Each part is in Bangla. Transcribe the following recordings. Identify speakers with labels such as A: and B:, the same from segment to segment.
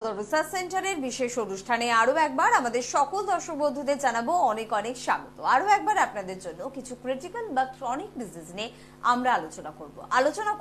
A: আরবুদা রিসার্চ সেন্টারের বিশেষ অনুষ্ঠানে আরো একবার আমাদের সকল দর্শক বন্ধুদের জানাবো অনেক অনেক স্বাগত। আরো একবার আপনাদের জন্য কিছু ক্রিটিক্যাল বা ক্রনিক ডিজিজ নিয়ে আমরা আলোচনা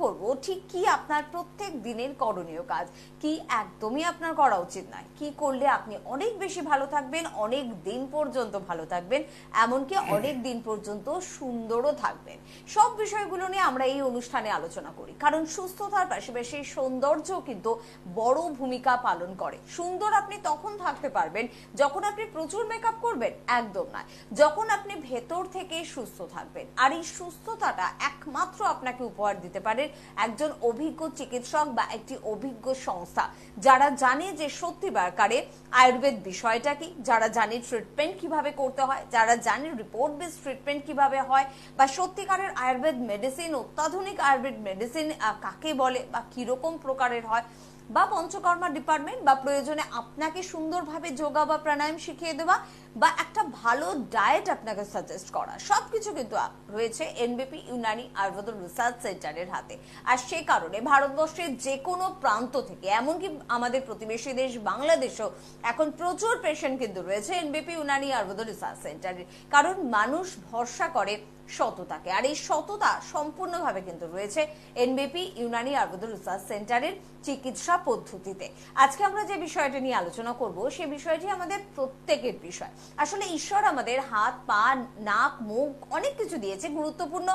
A: করব ঠিক কি আপনার প্রত্যেক দিনের করণীয় কাজ, কি একদমই আপনার করা উচিত নয়, কি করলে আপনি অনেক বেশি ভালো থাকবেন, অনেক দিন পর্যন্ত ভালো থাকবেন, এমনকি অনেক দিন পর্যন্ত সুন্দরও থাকবেন। সব বিষয়গুলো নিয়ে আমরা এই অনুষ্ঠানে আলোচনা করি, কারণ সুস্থতার পাশাপাশি সৌন্দর্য কিন্তু বড় ভূমিকা পালন করে। সুন্দর আপনি তখন থাকতে পারবেন যখন আপনি প্রচুর মেকআপ করবেন, একদম নয়, যখন আপনি ভেতর থেকে সুস্থ থাকবেন। আর এই সুস্থতাটা একমাত্র আপনাকে উপহার দিতে পারে একজন অভিজ্ঞ চিকিৎসক বা একটি অভিজ্ঞ সংস্থা, যারা জানে যে সত্যিকারে আয়ুর্বেদ বিষয়টা কি, যারা জানে ট্রিটমেন্ট কিভাবে করতে হয়, যারা জানে রিপোর্ট বেস ট্রিটমেন্ট কিভাবে হয়, বা সত্যিকারের আয়ুর্বেদ মেডিসিন, অত্যাধুনিক আয়ুর্বেদ মেডিসিন কাকে বলে বা কিরকম প্রকারের হয়, বা পঞ্চকর্মা ডিপার্টমেন্ট, বা প্রয়োজনে আপনাকে সুন্দরভাবে যোগা বা প্রাণায়াম শিখিয়ে দেওয়া, বা একটা ভালো ডায়েট আপনাকে সাজেস্ট করা, সবকিছু কিন্তু রয়েছে এনবিপি ইউনানি আয়ুর্বেদ রিসার্চ সেন্টারের হাতে। আর সে কারণে ভারতবর্ষের যে কোনো প্রান্ত থেকে, এমনকি আমাদের প্রতিবেশী দেশ বাংলাদেশও এখন প্রচুর পেশেন্ট কিন্তু রয়েছে এনবিপি ইউনানি আয়ুর্বেদ রিসার্চ সেন্টারে, কারণ মানুষ ভরসা করে সততাকে। আর এই সততা সম্পূর্ণভাবে কিন্তু রয়েছে এনবিপি ইউনানি আয়ুর্বেদ রিসার্চ সেন্টারের চিকিৎসা পদ্ধতিতে। আজকে আমরা যে বিষয়টা নিয়ে আলোচনা করব, সে বিষয়টি আমাদের প্রত্যেকের বিষয়। আসলে ঈশ্বর আমাদের হাত, পা, নাক, মুখ অনেক কিছু দিয়েছে, গুরুত্বপূর্ণ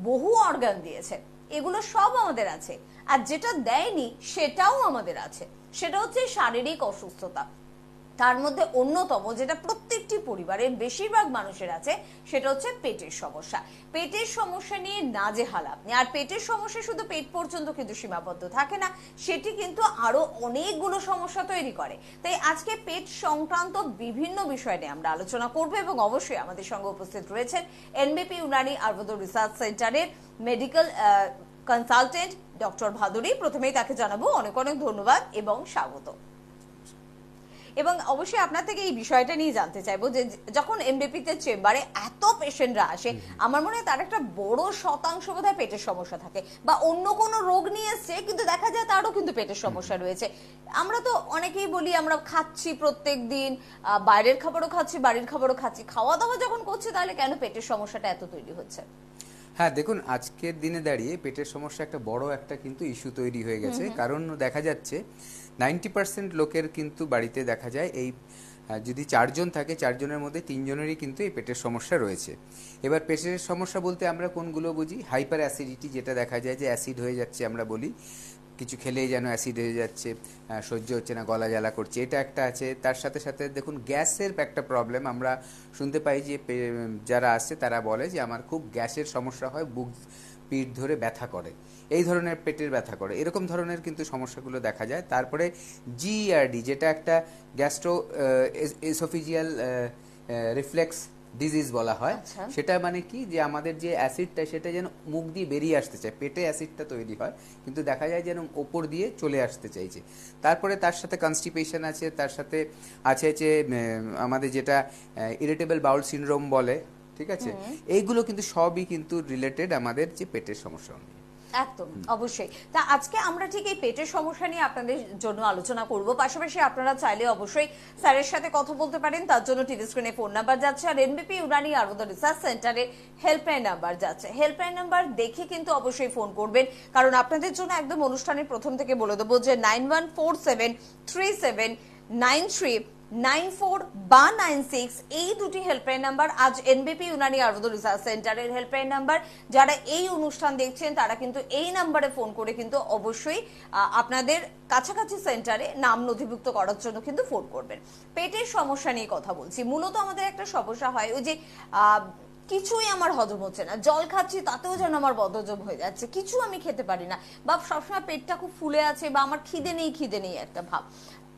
A: বহু অর্গান দিয়েছে, এগুলো সব আমাদের আছে। আর যেটা দেয়নি সেটাও আমাদের আছে, সেটা হচ্ছে শারীরিক অসুস্থতা। তার মধ্যে অন্যতম, যেটা প্রত্যেকটি পরিবারের বেশিরভাগ মানুষের আছে, সেটা হচ্ছে পেটের সমস্যা। পেটের সমস্যা নিয়ে নাজেহাল আপনি। আর পেটের সমস্যা শুধু পেট পর্যন্ত কিন্তু সীমাবদ্ধ থাকে না, সেটি কিন্তু আরো অনেকগুলো সমস্যা তৈরি করে। তাই আজকে পেট সংক্রান্ত বিভিন্ন বিষয় নিয়ে আমরা আলোচনা করব, এবং অবশ্যই আমাদের সঙ্গে উপস্থিত রয়েছেন এনবিপি ইউনানি আয়ুর্বেদ রিসার্চ সেন্টারের মেডিকেল কনসালটেন্ট ডক্টর ভাদুরী। প্রথমেই তাকে জানাবো অনেক অনেক ধন্যবাদ এবং স্বাগত। এবং অবশ্যই আপনার থেকে এই বিষয়টা নিয়ে জানতে চাইবো যে যখন এমবিপিতে চেম্বারে এত পেশেন্টরা আসে, আমার মনে হয় তার একটা বড় শতাংশ বোধহয় পেটের সমস্যা থাকে, বা অন্য কোনো রোগ নিয়ে এসছে কিন্তু দেখা যায় তারও কিন্তু পেটের সমস্যা রয়েছে। আমরা তো অনেকেই বলি আমরা খাচ্ছি প্রত্যেক দিন, বাইরের খাবারও খাচ্ছি, বাড়ির খাবারও খাচ্ছি, খাওয়া দাওয়া যখন করছি তাহলে কেন পেটের সমস্যাটা এত তৈরি হচ্ছে?
B: হ্যাঁ, দেখুন, আজকের দিনে দাঁড়িয়ে পেটের সমস্যা একটা বড় একটা কিন্তু ইস্যু তৈরি হয়ে গেছে। কারণ দেখা যাচ্ছে 90% লোকের কিন্তু বাড়িতে দেখা যায় এই যদি 4 জন থাকে, 4 জনের মধ্যে 3 জনেরই কিন্তু এই পেটের সমস্যা রয়েছে। এবার পেটের সমস্যা বলতে আমরা কোনগুলো বুঝি? হাইপার অ্যাসিডিটি, যেটা দেখা যায় যে অ্যাসিড হয়ে যাচ্ছে, আমরা বলি কিছু খেলেই যেন অ্যাসিড হয়ে যাচ্ছে, সহ্য হচ্ছে না, গলা জ্বালা করছে, এটা একটা আছে। তার সাথে সাথে দেখুন গ্যাসের একটা প্রবলেম আমরা শুনতে পাই, যে যারা আসছে তারা বলে যে আমার খুব গ্যাসের সমস্যা হয়, বুক পিঠ ধরে ব্যথা করে, এই ধরনের পেটের ব্যথা করে, এরকম ধরনের কিন্তু সমস্যাগুলো দেখা যায়। তারপরে জিইআরডি, যেটা একটা গ্যাস্ট্রো এসোফিজিয়াল রিফ্লেক্স ডিজিজ বলা হয়। সেটা মানে কি, যে আমাদের যে অ্যাসিডটা সেটা যেন মুখ দিয়ে বেরিয়ে আসতে চায়, পেটে অ্যাসিডটা তৈরি হয় কিন্তু দেখা যায় যেন ওপর দিয়ে চলে আসতে চাইছে। তারপরে তার সাথে কনস্টিপেশন আছে, তার সাথে আছে যে আমাদের যেটা ইরিটেবল বাউল সিনড্রোম বলে, ঠিক আছে, এইগুলো কিন্তু সবই কিন্তু রিলেটেড আমাদের যে পেটের সমস্যা নিয়ে।
A: একদম অবশ্যই। তা আজকে আমরা ঠিক এই পেটের সমস্যা নিয়ে আপনাদের জন্য আলোচনা করব। পাশাপাশি আপনারা চাইলে অবশ্যই স্যারের সাথে কথা বলতে পারেন, তার জন্য টিভি স্ক্রিনে ফোন নাম্বার যাচ্ছে, আর এনবিপি ইউনানি আয়ুর্বেদ রিসার্চ সেন্টারের হেল্পলাইন নাম্বার যাচ্ছে। হেল্পলাইন নাম্বার দেখে কিন্তু অবশ্যই ফোন করবেন, কারণ আপনাদের জন্য একদম অনুষ্ঠানের প্রথম থেকে বলে দেবো যে 9147379394 বা 96 এই দুটি হেল্পলাইন নাম্বার আজ এনবিপি ইউনানি আয়ুর্বেদ রিসার্চ সেন্টারের হেল্পলাইন নাম্বার। যারা এই অনুষ্ঠান দেখছেন তারা কিন্তু এই নাম্বারে ফোন করে কিন্তু অবশ্যই আপনাদের কাছাকাছি সেন্টারে নাম নথিভুক্ত করার জন্য কিন্তু ফোন করবেন। পেটের সমস্যা নিয়ে কথা বলছি। মূলত আমাদের একটা সমস্যা হয় ওই যে কিছুই আমার হজম হচ্ছে না, জল খাচ্ছি তাতেও যেন আমার বদহজম হয়ে যাচ্ছে, কিছু আমি খেতে পারি না, বা সবসময় পেটটা খুব ফুলে আছে, বা আমার খিদে নেই একটা ভাব।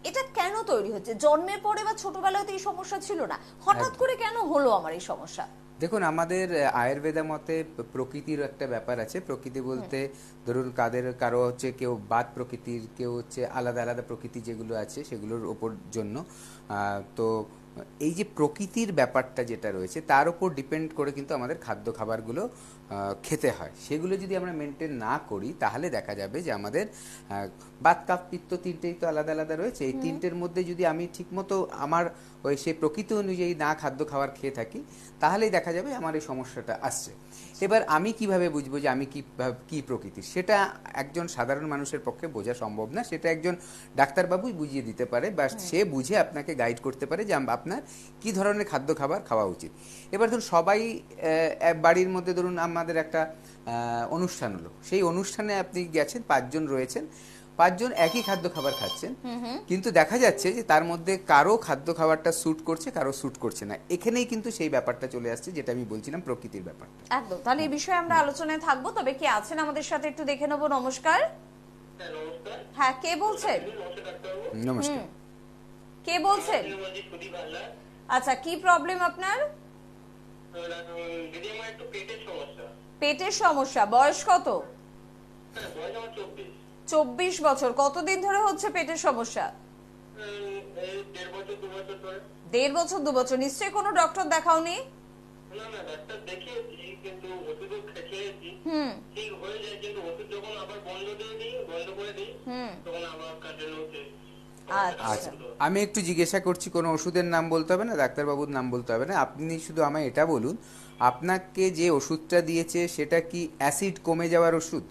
A: এটা কেন তৈরি হচ্ছে? জন্মের পরে বা ছোটবেলায় তো এই সমস্যা ছিল না, হঠাৎ করে কেন হলো আমার এই সমস্যা?
B: দেখুন, আমাদের আয়ুর্বেদা মতে প্রকৃতির একটা ব্যাপার আছে। প্রকৃতি বলতে ধরুন কারো হচ্ছে কেউ বাত প্রকৃতির, কেউ হচ্ছে আলাদা আলাদা প্রকৃতি যেগুলো আছে সেগুলোর ওপর জন্য। তো এই যে প্রকৃতির ব্যাপারটা যেটা রয়েছে তার উপর ডিপেন্ড করে কিন্তু আমাদের খাদ্য খাবারগুলো খেতে হয়। সেগুলো যদি আমরা মেনটেন না করি তাহলে দেখা যাবে যে আমাদের বাত কাপ পিত্ত তিনটেই তো আলাদা আলাদা রয়েছে, এই তিনটের মধ্যে যদি আমি ঠিকমতো আমার ওই সেই প্রকৃতি অনুযায়ী না খাদ্য খাবার খেয়ে থাকি তাহলেই দেখা যাবে আমার এই সমস্যাটা আসছে। এবার আমি কিভাবে বুঝবো যে আমি কি প্রকৃতির, সেটা একজন সাধারণ মানুষের পক্ষে বোঝা সম্ভব না, সেটা একজন ডাক্তারবাবুই বুঝিয়ে দিতে পারে বা সে বুঝে আপনাকে গাইড করতে পারে যে আপনার কি ধরনের খাদ্য খাবার খাওয়া উচিত। এবার ধরুন সবাই বাড়ির মধ্যে ধরুন আমাদের একটা অনুষ্ঠান হলো, সেই অনুষ্ঠানে আপনি গেছেন, 5 জন রয়েছেন, 5 জন একই খাদ্য খাবার খাচ্ছেন, কিন্তু দেখা যাচ্ছে যে তার মধ্যে কারো খাদ্য খাবারটা স্যুট করছে, কারো স্যুট করছে না। এখানেই কিন্তু সেই ব্যাপারটা চলে আসছে যেটা আমি বলছিলাম প্রকৃতির ব্যাপারটা।
A: একদম, তাহলে এই বিষয়ে আমরা আলোচনায় থাকবো। তবে কি আছেন আমাদের সাথে একটু দেখে নেবো। নমস্কার। হ্যাঁ, কে বলছেন?
B: নমস্কার।
A: কে বলছেন? আচ্ছা, কি প্রবলেম আপনার? পেটের সমস্যা। বয়স কত? 24 বছর। কতদিন ধরে হচ্ছে পেটের সমস্যা? 1.5 বছর 2 বছর। নিশ্চয়ই কোনো ডক্টর দেখাওনি?
C: না না, ডাক্তার দেখিয়েছি কিন্তু ওষুধও খেয়েছি, ঠিক হয়ে যায়, কিন্তু ওষুধ যখন আবার বন্ধ করে দিই তখন আবার কন্টিনিউ হচ্ছে।
B: আচ্ছা, আমি একটু জিজ্ঞাসা করছি, কোনো ওষুধের নাম বলতে হবে না, ডাক্তারবাবুর নাম বলতে হবে না, আপনি শুধু আমায় এটা বলুন আপনাকে যে ওষুধটা দিয়েছে সেটা কি অ্যাসিড কমে যাওয়ার ওষুধ?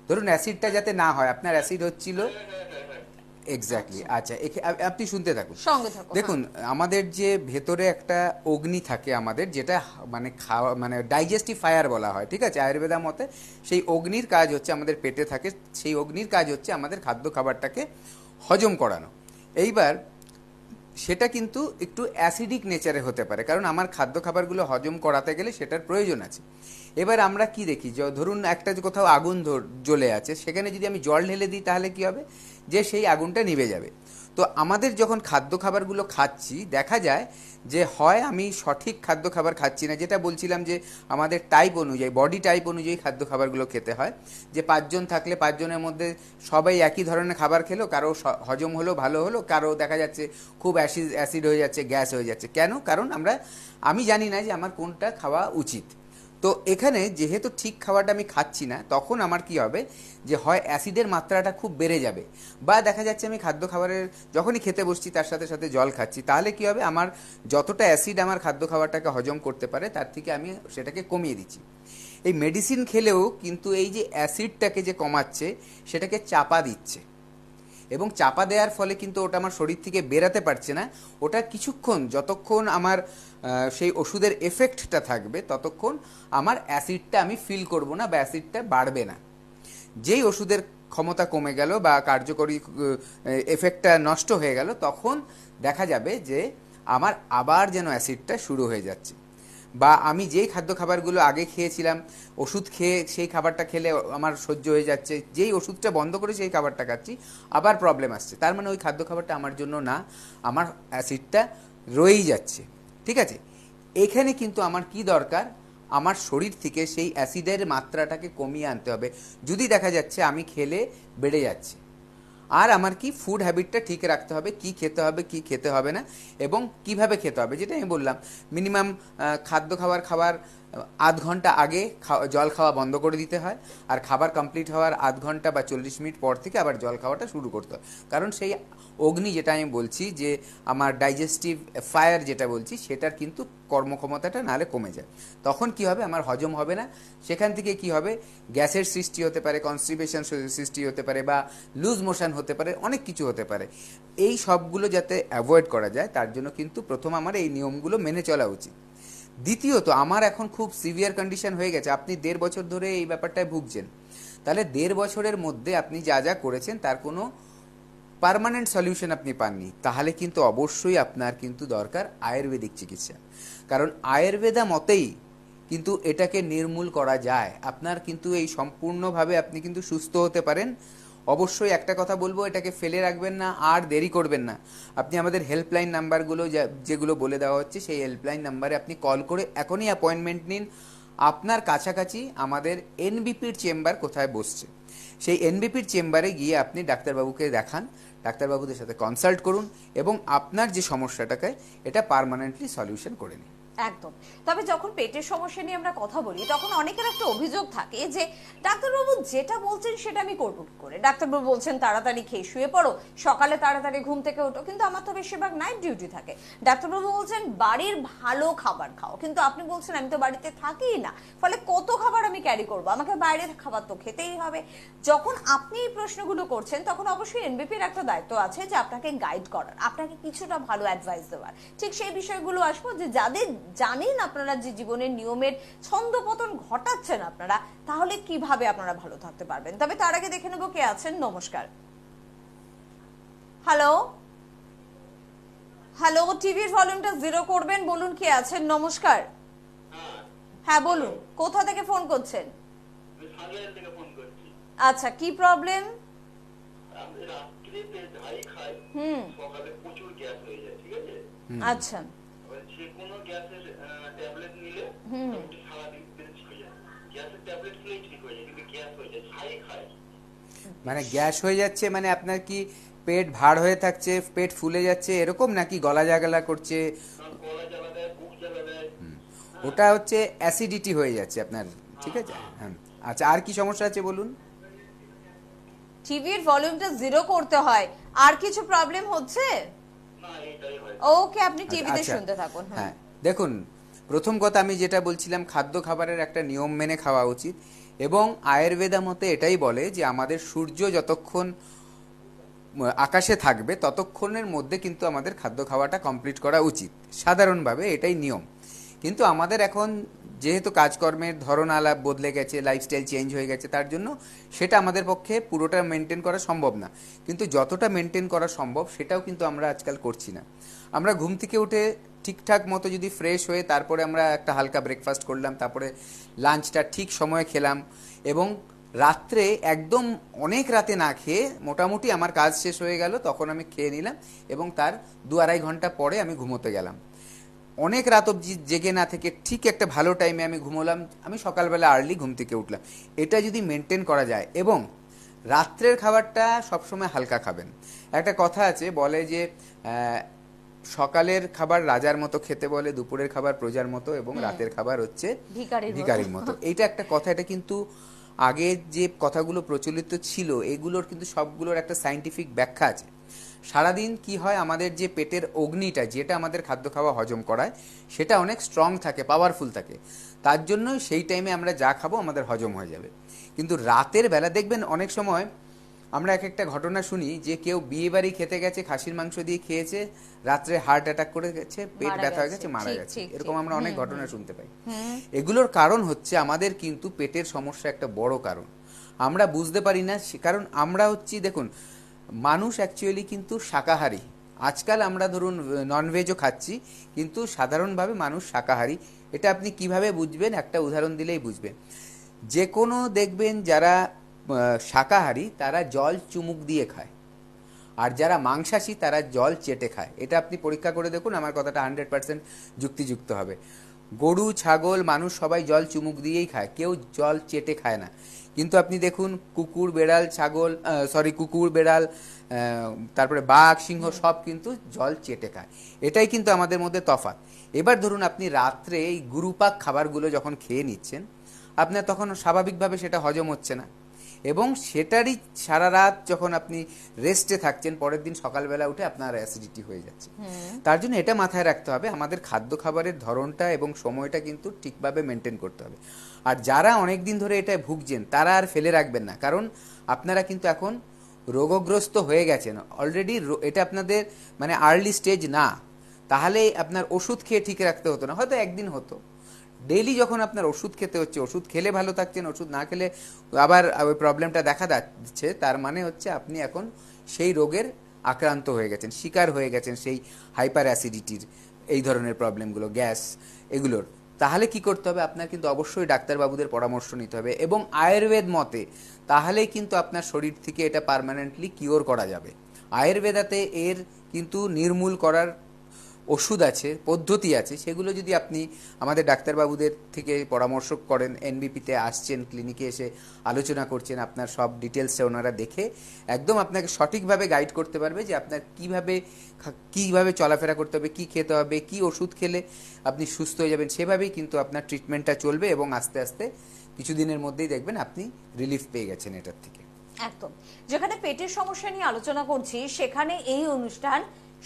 B: ধরুন অ্যাসিডটা যাতে না হয়, আপনার অ্যাসিড হচ্ছিল। এক্স্যাক্টলি। আচ্ছা, আপনি শুনতে থাকুন,
A: সঙ্গে থাকুন।
B: দেখুন আমাদের যে ভেতরে একটা অগ্নি থাকে আমাদের, যেটা মানে খাওয়া মানে ডাইজেস্টিভ ফায়ার বলা হয়, ঠিক আছে আয়ুর্বেদা মতে। সেই অগ্নির কাজ হচ্ছে আমাদের পেটে থাকে, সেই অগ্নির কাজ হচ্ছে আমাদের খাদ্য খাবারটাকে হজম করানো। এইবার সেটা কিন্তু একটু অ্যাসিডিক নেচারে হতে পারে, কারণ আমার খাদ্য খাবারগুলো হজম করাতে গেলে সেটার প্রয়োজন আছে। এবার আমরা কি দেখি, ধরুন একটা কোথাও আগুন জ্বলে আছে, সেখানে যদি আমি জল ঢেলে দিই তাহলে কি হবে, যে সেই আগুনটা নিভে যাবে। তো আমাদের যখন খাদ্য খাবারগুলো খাচ্ছি দেখা যায় যে হয় আমি সঠিক খাদ্য খাবার খাচ্ছি না, যেটা বলছিলাম যে আমাদের টাইপ অনুযায়ী, বডি টাইপ অনুযায়ী খাদ্য খাবারগুলো খেতে হয়। যে 5 জন থাকলে 5 জনের মধ্যে সবাই একই ধরনের খাবার খেলো, কারো হজম হলো, ভালো হলো, কারো দেখা যাচ্ছে খুব অ্যাসিড হয়ে যাচ্ছে, গ্যাস হয়ে যাচ্ছে। কেন? কারণ আমি জানি না যে আমার কোনটা খাওয়া উচিত। তো এখানে যেহেতু ঠিক খাবারটা আমি খাচ্ছি না, তখন আমার কি হবে যে হয় অ্যাসিডের মাত্রাটা খুব বেড়ে যাবে, বা দেখা যাচ্ছে আমি খাদ্য খাবারের যখনই খেতে বসছি তার সাথে সাথে জল খাচ্ছি, তাহলে কি হবে আমার যতটা অ্যাসিড আমার খাদ্য খাবারটাকে হজম করতে পারে তার থেকে আমি সেটাকে কমিয়ে দিচ্ছি। এই মেডিসিন খেলেও কিন্তু এই যে অ্যাসিডটাকে যে কমাচ্ছে সেটাকে চাপা দিচ্ছে, এবং চাপা দেওয়ার ফলে কিন্তু ওটা আমার শরীর থেকে বেরাতে পারছে না। ওটা কিছুক্ষণ, যতক্ষণ আমার সেই ওষুধের এফেক্টটা থাকবে ততক্ষণ আমার অ্যাসিডটা আমি ফিল করব না বা অ্যাসিডটা বাড়বে না। যেই ওষুধের ক্ষমতা কমে গেল বা কার্যকরী এফেক্টটা নষ্ট হয়ে গেল, তখন দেখা যাবে যে আমার আবার যেন অ্যাসিডটা শুরু হয়ে যাচ্ছে। বা আমি যেই খাদ্য খাবারগুলো আগে খেয়েছিলাম, ওষুধ খেয়ে সেই খাবারটা খেলে আমার সহ্য হয়ে যাচ্ছে, যেই ওষুধটা বন্ধ করে সেই খাবারটা খাচ্ছি আবার প্রবলেম আসছে। তার মানে ওই খাদ্য খাবারটা আমার জন্য না, আমার অ্যাসিডটা রয়েই যাচ্ছে, ঠিক আছে। এখানে কিন্তু আমার কি দরকার, আমার শরীর থেকে সেই অ্যাসিডের মাত্রাটাকে কমিয়ে আনতে হবে। যদি দেখা যাচ্ছে আমি খেলে বেড়ে যাচ্ছে, আর আমার কি ফুড হ্যাবিটটা ঠিক রাখতে হবে, কি খেতে হবে কি খেতে হবে না, এবং কিভাবে খেতে হবে। যেটা আমি বললাম, মিনিমাম খাদ্য খাবার আধ ঘন্টা আগে জল খাওয়া বন্ধ করে দিতে হয়, আর খাবার কমপ্লিট হওয়ার আধ ঘন্টা বা 40 মিনিট পর থেকে আবার জল খাওয়াটা শুরু করতে হয়। কারণ সেই অগ্নি, যেটা আমি বলছি যে আমার ডাইজেস্টিভ ফায়ার যেটা বলছি, সেটার কিন্তু কর্মক্ষমতাটা নাহলে কমে যায়। তখন কি হবে, আমার হজম হবে না, সেখান থেকে কি হবে, গ্যাসের সৃষ্টি হতে পারে, কনস্টিপেশন সৃষ্টি হতে পারে, বা লুজ মোশন হতে পারে, অনেক কিছু হতে পারে। এই সবগুলো যাতে অ্যাভয়েড করা যায় তার জন্য কিন্তু প্রথম আমার এই নিয়মগুলো মেনে চলা উচিত। দ্বিতীয়ত, আমার এখন খুব সিভিয়ার কন্ডিশন হয়ে গেছে, আপনি 1.5 বছর ধরে এই ব্যাপারটায় ভুগছেন, তাহলে 1.5 বছরের মধ্যে আপনি যা যা করেছেন তার কোনো পার্মানেন্ট সলিউশন আপনি পাননি, তাহলে কিন্তু অবশ্যই আপনার কিন্তু দরকার আয়ুর্বেদিক চিকিৎসা। কারণ আয়ুর্বেদা মতেই কিন্তু এটাকে নির্মূল করা যায়। আপনার কিন্তু এই সম্পূর্ণভাবে আপনি কিন্তু সুস্থ হতে পারেন। অবশ্যই একটা কথা বলবো, এটাকে ফেলে রাখবেন না, আর দেরি করবেন না। আপনি আমাদের হেল্পলাইন নাম্বারগুলো যেগুলো বলে দেওয়া হচ্ছে, সেই হেল্পলাইন নাম্বারে আপনি কল করে এখনই অ্যাপয়েন্টমেন্ট নিন। আপনার কাছাকাছি আমাদের এনবিপির চেম্বার কোথায় বসছে, সেই এনবিপির চেম্বারে গিয়ে আপনি ডাক্তারবাবুকে দেখান। ডাক্তারবাবুদের সাথে কনসাল্ট করুন এবং আপনার যে সমস্যাটাকে এটা পার্মানেন্টলি সলিউশন করে নিন।
A: একদম। তবে যখন পেটের সমস্যা নিয়ে আমরা কথা বলি তখন অনেকের একটা অভিযোগ থাকে যে ডাক্তারবাবু যেটা বলছেন সেটা আমি করবো কি করে, ডাক্তারবাবু বলছেন তাড়াতাড়ি খেয়ে শুয়ে পড়ো, সকালে তাড়াতাড়ি ঘুম থেকে ওঠো, কিন্তু আমার তো বেশিরভাগ নাইট ডিউটি থাকে। ডাক্তারবাবু বলছেন বাড়ির ভালো খাবার খাও, কিন্তু আপনি বলছেন আমি তো বাড়িতে থাকিই না, ফলে কত খাবার আমি ক্যারি করবো, আমাকে বাইরের খাবার তো খেতেই হবে। যখন আপনি এই প্রশ্নগুলো করছেন তখন অবশ্যই এনবিপির একটা দায়িত্ব আছে যে আপনাকে গাইড করার, আপনাকে কিছুটা ভালো অ্যাডভাইস দেওয়ার। ঠিক সেই বিষয়গুলো আসবো যে যাদের জানেন আপনারা যে জীবনের নিয়মের ছন্দপতন ঘটাচ্ছেন আপনারা, তাহলে কিভাবে আপনারা ভালো থাকতে পারবেন। তবে তার আগে দেখে নেবো কে আছেন। নমস্কার। হ্যালো হ্যালো, টিভির ভলিউমটা 0 করবেন। বলুন কে আছেন। নমস্কার। হ্যাঁ বলুন, কোথা থেকে ফোন করছেন?
C: আমি সাগর থেকে ফোন করছি।
A: আচ্ছা, কি প্রবলেম?
C: আমি রাত্রিতে যাই খাই, সকালে প্রচুর গ্যাস হয়ে যায়, ঠিক আছে?
A: আচ্ছা,
C: এবার যে কোনো গ্যাসের ট্যাবলেট নিলে একটু সারাদিন ঠিক হয়ে যায়। গ্যাসের ট্যাবলেট খেলেই ঠিক হয়ে যায়, কিন্তু গ্যাস হয়ে যায় যাই খাই।
B: মানে গ্যাস হয়ে যাচ্ছে মানে আপনার কি পেট ভার হয়ে থাকছে, পেট ফুলে যাচ্ছে এরকম, নাকি গলা জ্বালা করছে?
C: গলা জ্বালা দেয়, বুক জ্বালা দেয়।
B: ওটা হচ্ছে অ্যাসিডিটি হয়ে যাচ্ছে আপনার, ঠিক আছে? হ্যাঁ, আচ্ছা, আর কি সমস্যা আছে বলুন?
A: টিভির ভলিউমটা 0 করতে হয়। আর কিছু প্রবলেম হচ্ছে?
C: না, এটাই হয়।
A: ওকে, আপনি টিভিতে
B: আচ্ছা,
A: শুনতে থাকুন।
B: হ্যাঁ দেখুন, প্রথম কথা আমি যেটা বলছিলাম, খাদ্য খাবারের একটা নিয়ম মেনে খাওয়া উচিত এবং আয়ুর্বেদা মতে এটাই বলে যে আমাদের সূর্য যতক্ষণ আকাশে থাকবে ততক্ষণের মধ্যে কিন্তু আমাদের খাদ্য খাওয়াটা কমপ্লিট করা উচিত, সাধারণভাবে এটাই নিয়ম। কিন্তু আমাদের এখন যেহেতু কাজকর্মের ধরন আলাপ বদলে গেছে, লাইফস্টাইল চেঞ্জ হয়ে গেছে, তার জন্য সেটা আমাদের পক্ষে পুরোটা মেনটেন করা সম্ভব না। কিন্তু যতটা মেনটেন করা সম্ভব সেটাও কিন্তু আমরা আজকাল করছি না। আমরা ঘুম থেকে উঠে ঠিকঠাক মতো যদি ফ্রেশ হয়ে তারপরে আমরা একটা হালকা ব্রেকফাস্ট করলাম, তারপরে লাঞ্চটা ঠিক সময়ে খেলাম এবং রাত্রে একদম অনেক রাতে না খেয়ে মোটামুটি আমার কাজ শেষ হয়ে গেল তখন আমি খেয়ে নিলাম এবং তার 2-2.5 ঘন্টা পরে আমি ঘুমোতে গেলাম। অনেক রাত অবধি জেগে না থেকে ঠিক একটা ভালো টাইমে আমি ঘুমোলাম, আমি সকালবেলা আর্লি ঘুম থেকে উঠলাম। এটা যদি মেনটেন করা যায় এবং রাত্রের খাবারটা সবসময় হালকা খাবেন। একটা কথা আছে, বলে যে সকালের খাবার রাজার মতো খেতে বলে, দুপুরের খাবার প্রজার মতো এবং রাতের খাবার হচ্ছে ভিখারির মতো। এইটা একটা কথা, এটা কিন্তু আগে যে কথাগুলো প্রচলিত ছিল এগুলোর কিন্তু সবগুলোর একটা সায়েন্টিফিক ব্যাখ্যা আছে। সারাদিন কি হয়, আমাদের যে পেটের অগ্নিটা যেটা আমাদের খাদ্য খাওয়া হজম করায় সেটা অনেক স্ট্রং থাকে, পাওয়ারফুল থাকে, তার জন্য সেই টাইমে আমরা যা খাবো আমাদের হজম হয়ে যাবে। কিন্তু রাতের বেলা দেখবেন অনেক সময় আমরা এক একটা ঘটনা শুনি যে কেউ বিয়ে বাড়ি খেতে গেছে, খাসির মাংস দিয়ে খেয়েছে, রাত্রে হার্ট অ্যাটাক করে গেছে, পেট ব্যথা হয়ে গেছে, মারা গেছে, এরকম আমরা অনেক ঘটনা শুনতে পাই। এগুলোর কারণ হচ্ছে আমাদের কিন্তু পেটের সমস্যা একটা বড় কারণ, আমরা বুঝতে পারি না। কারণ আমরা হচ্ছি, দেখুন মানুষ অ্যাকচুয়ালি কিন্তু শাকাহারী। আজকাল আমরা ধরুন ননভেজও খাচ্ছি, কিন্তু সাধারণভাবে মানুষ শাকাহারী। এটা আপনি কিভাবে বুঝবেন, একটা উদাহরণ দিলেই বুঝবেন। যে কোনো দেখবেন যারা শাকাহারী তারা জল চুমুক দিয়ে খায়, আর যারা মাংসাশী তারা জল চেটে খায়। এটা আপনি পরীক্ষা করে দেখুন, আমার কথাটা 100% যুক্তিযুক্ত হবে। গরু, ছাগল, মানুষ সবাই জল চুমুক দিয়েই খায়, কেউ জল চেটে খায় না। কিন্তু আপনি দেখুন কুকুর, বেড়াল, কুকুর, বেড়াল, তারপরে বাঘ, সিংহ সব কিন্তু জল চেটে খায়। এটাই কিন্তু আমাদের মধ্যে তফাৎ। এবার ধরুন আপনি রাত্রে এই গুরুপাক খাবারগুলো যখন খেয়ে নিচ্ছেন, আপনার তখন স্বাভাবিকভাবে সেটা হজম হচ্ছে না এবং সেটারই সারা রাত যখন আপনি রেস্টে থাকছেন, পরের দিন সকালবেলা উঠে আপনার অ্যাসিডিটি হয়ে যাচ্ছে। তার জন্য এটা মাথায় রাখতে হবে, আমাদের খাদ্য খাবারের ধরনটা এবং সময়টা কিন্তু ঠিকভাবে মেনটেন করতে হবে। আর যারা অনেক দিন ধরে এটা ভুগছেন তারা আর ফেলে রাখবেন না, কারণ আপনারা কিন্তু এখন রোগগ্রস্ত হয়ে গেছেন অলরেডি। এটা আপনাদের মানে আর্লি স্টেজ না, তাহলে আপনার ওষুধ খেয়ে ঠিক রাখতে হতো না, হয়তো একদিন হতো। ডেইলি যখন আপনার ওষুধ খেতে হচ্ছে, ওষুধ খেলে ভালো থাকছেন, ওষুধ না খেলে আবার ওই প্রবলেমটা দেখা যাচ্ছে, তার মানে হচ্ছে আপনি এখন সেই রোগের আক্রান্ত হয়ে গেছেন, শিকার হয়ে গেছেন সেই হাইপার অ্যাসিডিটির, এই ধরনের প্রবলেমগুলো, গ্যাস, এগুলোর। তাহলে কি করতে হবে, আপনার কিন্তু অবশ্যই ডাক্তারবাবুদের পরামর্শ নিতে হবে এবং আয়ুর্বেদ মতে, তাহলেই কিন্তু আপনার শরীর থেকে এটা পার্মানেন্টলি কিওর করা যাবে। আয়ুর্বেদাতে এর কিন্তু নির্মূল করার ওষুধ আছে, পদ্ধতি আছে, সেগুলো যদি আপনি আমাদের ডাক্তারবাবুদের থেকে পরামর্শ করেন, এনবিপিতে আসছেন, ক্লিনিকে এসে আলোচনা করছেন, আপনার সব ডিটেলসটা ওনারা দেখে একদম আপনাকে সঠিকভাবে গাইড করতে পারবে যে আপনার কিভাবে চলাফেরা করতে হবে, কি খেতে হবে, কি ওষুধ খেলে আপনি সুস্থ হয়ে যাবেন, সেভাবেই কিন্তু আপনার ট্রিটমেন্টটা চলবে এবং আস্তে আস্তে কিছুদিনের মধ্যেই দেখবেন আপনি রিলিফ পেয়ে গেছেন এটার থেকে।
A: একদম। যেখানে পেটের সমস্যা নিয়ে আলোচনা করছি সেখানে এই অনুষ্ঠান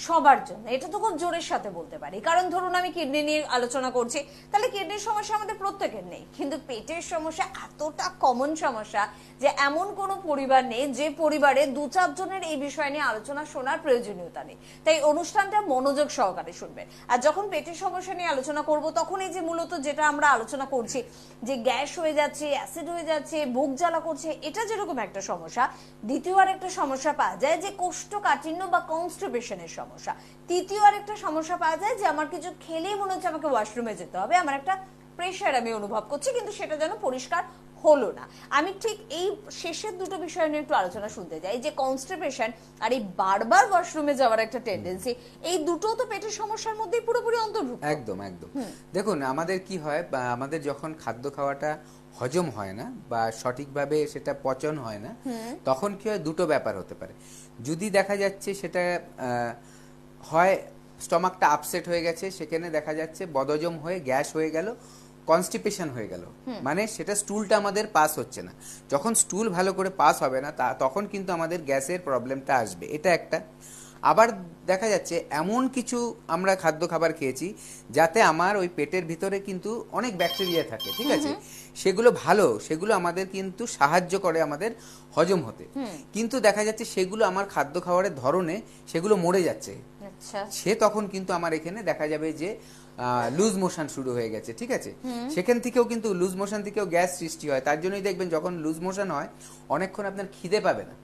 A: সবার জন্য, এটা তো খুব জোরের সাথে বলতে পারি। কারণ ধরুন আমি কিডনি নিয়ে আলোচনা করছি, তাহলে কিডনির সমস্যা আমাদের প্রত্যেকের নেই, কিন্তু পেটের সমস্যা এতটা কমন সমস্যা যে এমন কোনো পরিবার নেই যে পরিবারে 2-4 জনের এই বিষয় নিয়ে আলোচনা শোনার প্রয়োজনীয়তা নেই। তাই অনুষ্ঠানটা মনোযোগ সহকারে শুনবেন। আর যখন পেটের সমস্যা নিয়ে আলোচনা করব তখন এই যে মূলত যেটা আমরা আলোচনা করছি যে গ্যাস হয়ে যাচ্ছে, অ্যাসিড হয়ে যাচ্ছে, বুক জ্বালা করছে, এটা যেরকম একটা সমস্যা, দ্বিতীয় আর একটা সমস্যা পাওয়া যায় যে কোষ্ঠকাঠিন্য বা কনস্টিপেশনের সমস্যা। তৃতীয় আর একটা সমস্যা পাওয়া যায় যে আমার কিছু খেলেই মনে হচ্ছে আমাকে ওয়াশরুমে যেতে হবে, আমার একটা প্রেশার আমি অনুভব করছি, কিন্তু সেটা যেন পরিষ্কার হলো না। আমি ঠিক এই শেষের দুটো বিষয় নিয়ে একটু আলোচনা শুনতে চাই, যে কনস্টিপেশন আর এই বারবার ওয়াশরুমে যাওয়ার একটা টেন্ডেন্সি, এই দুটো তো পেটের সমস্যার মধ্যেই পুরোপুরি অন্তর্ভুক্ত।
B: একদম একদম। দেখুন আমাদের কি হয়, বা আমাদের যখন খাদ্য খাওয়াটা হজম হয় না বা সঠিকভাবে সেটা পচন হয় না, তখন কি হয়, দুটো ব্যাপার হতে পারে। যদি দেখা যাচ্ছে সেটা হয় স্টমাকটা আপসেট হয়ে গেছে, সেখানে দেখা যাচ্ছে বদহজম হয়ে গ্যাস হয়ে গেল, কনস্টিপেশন হয়ে গেল, মানে সেটা স্টুলটা আমাদের পাস হচ্ছে না। যখন স্টুল ভালো করে পাস হবে না তখন কিন্তু আমাদের গ্যাসের প্রবলেমটা আসবে, এটা একটা। আবার দেখা যাচ্ছে এমন কিছু আমরা খাদ্য খাবার খেয়েছি যাতে আমার ওই পেটের ভিতরে কিন্তু অনেক ব্যাকটেরিয়া থাকে, ঠিক আছে, সেগুলো ভালো, সেগুলো আমাদের কিন্তু সাহায্য করে আমাদের হজম হতে, কিন্তু দেখা যাচ্ছে সেগুলো আমার খাদ্য খাবারের ধরনে সেগুলো মরে যাচ্ছে। সে তখন কিন্তু আমার এখানে দেখা যাবে যে লুজ মোশন শুরু হয়ে গেছে, ঠিক আছে। সেখান থেকেও কিন্তু লুজ মোশন থেকেও গ্যাস সৃষ্টি হয়। তার জন্যই দেখবেন যখন লুজ মোশন হয় অনেকক্ষণ আপনার খিদে পাবে না।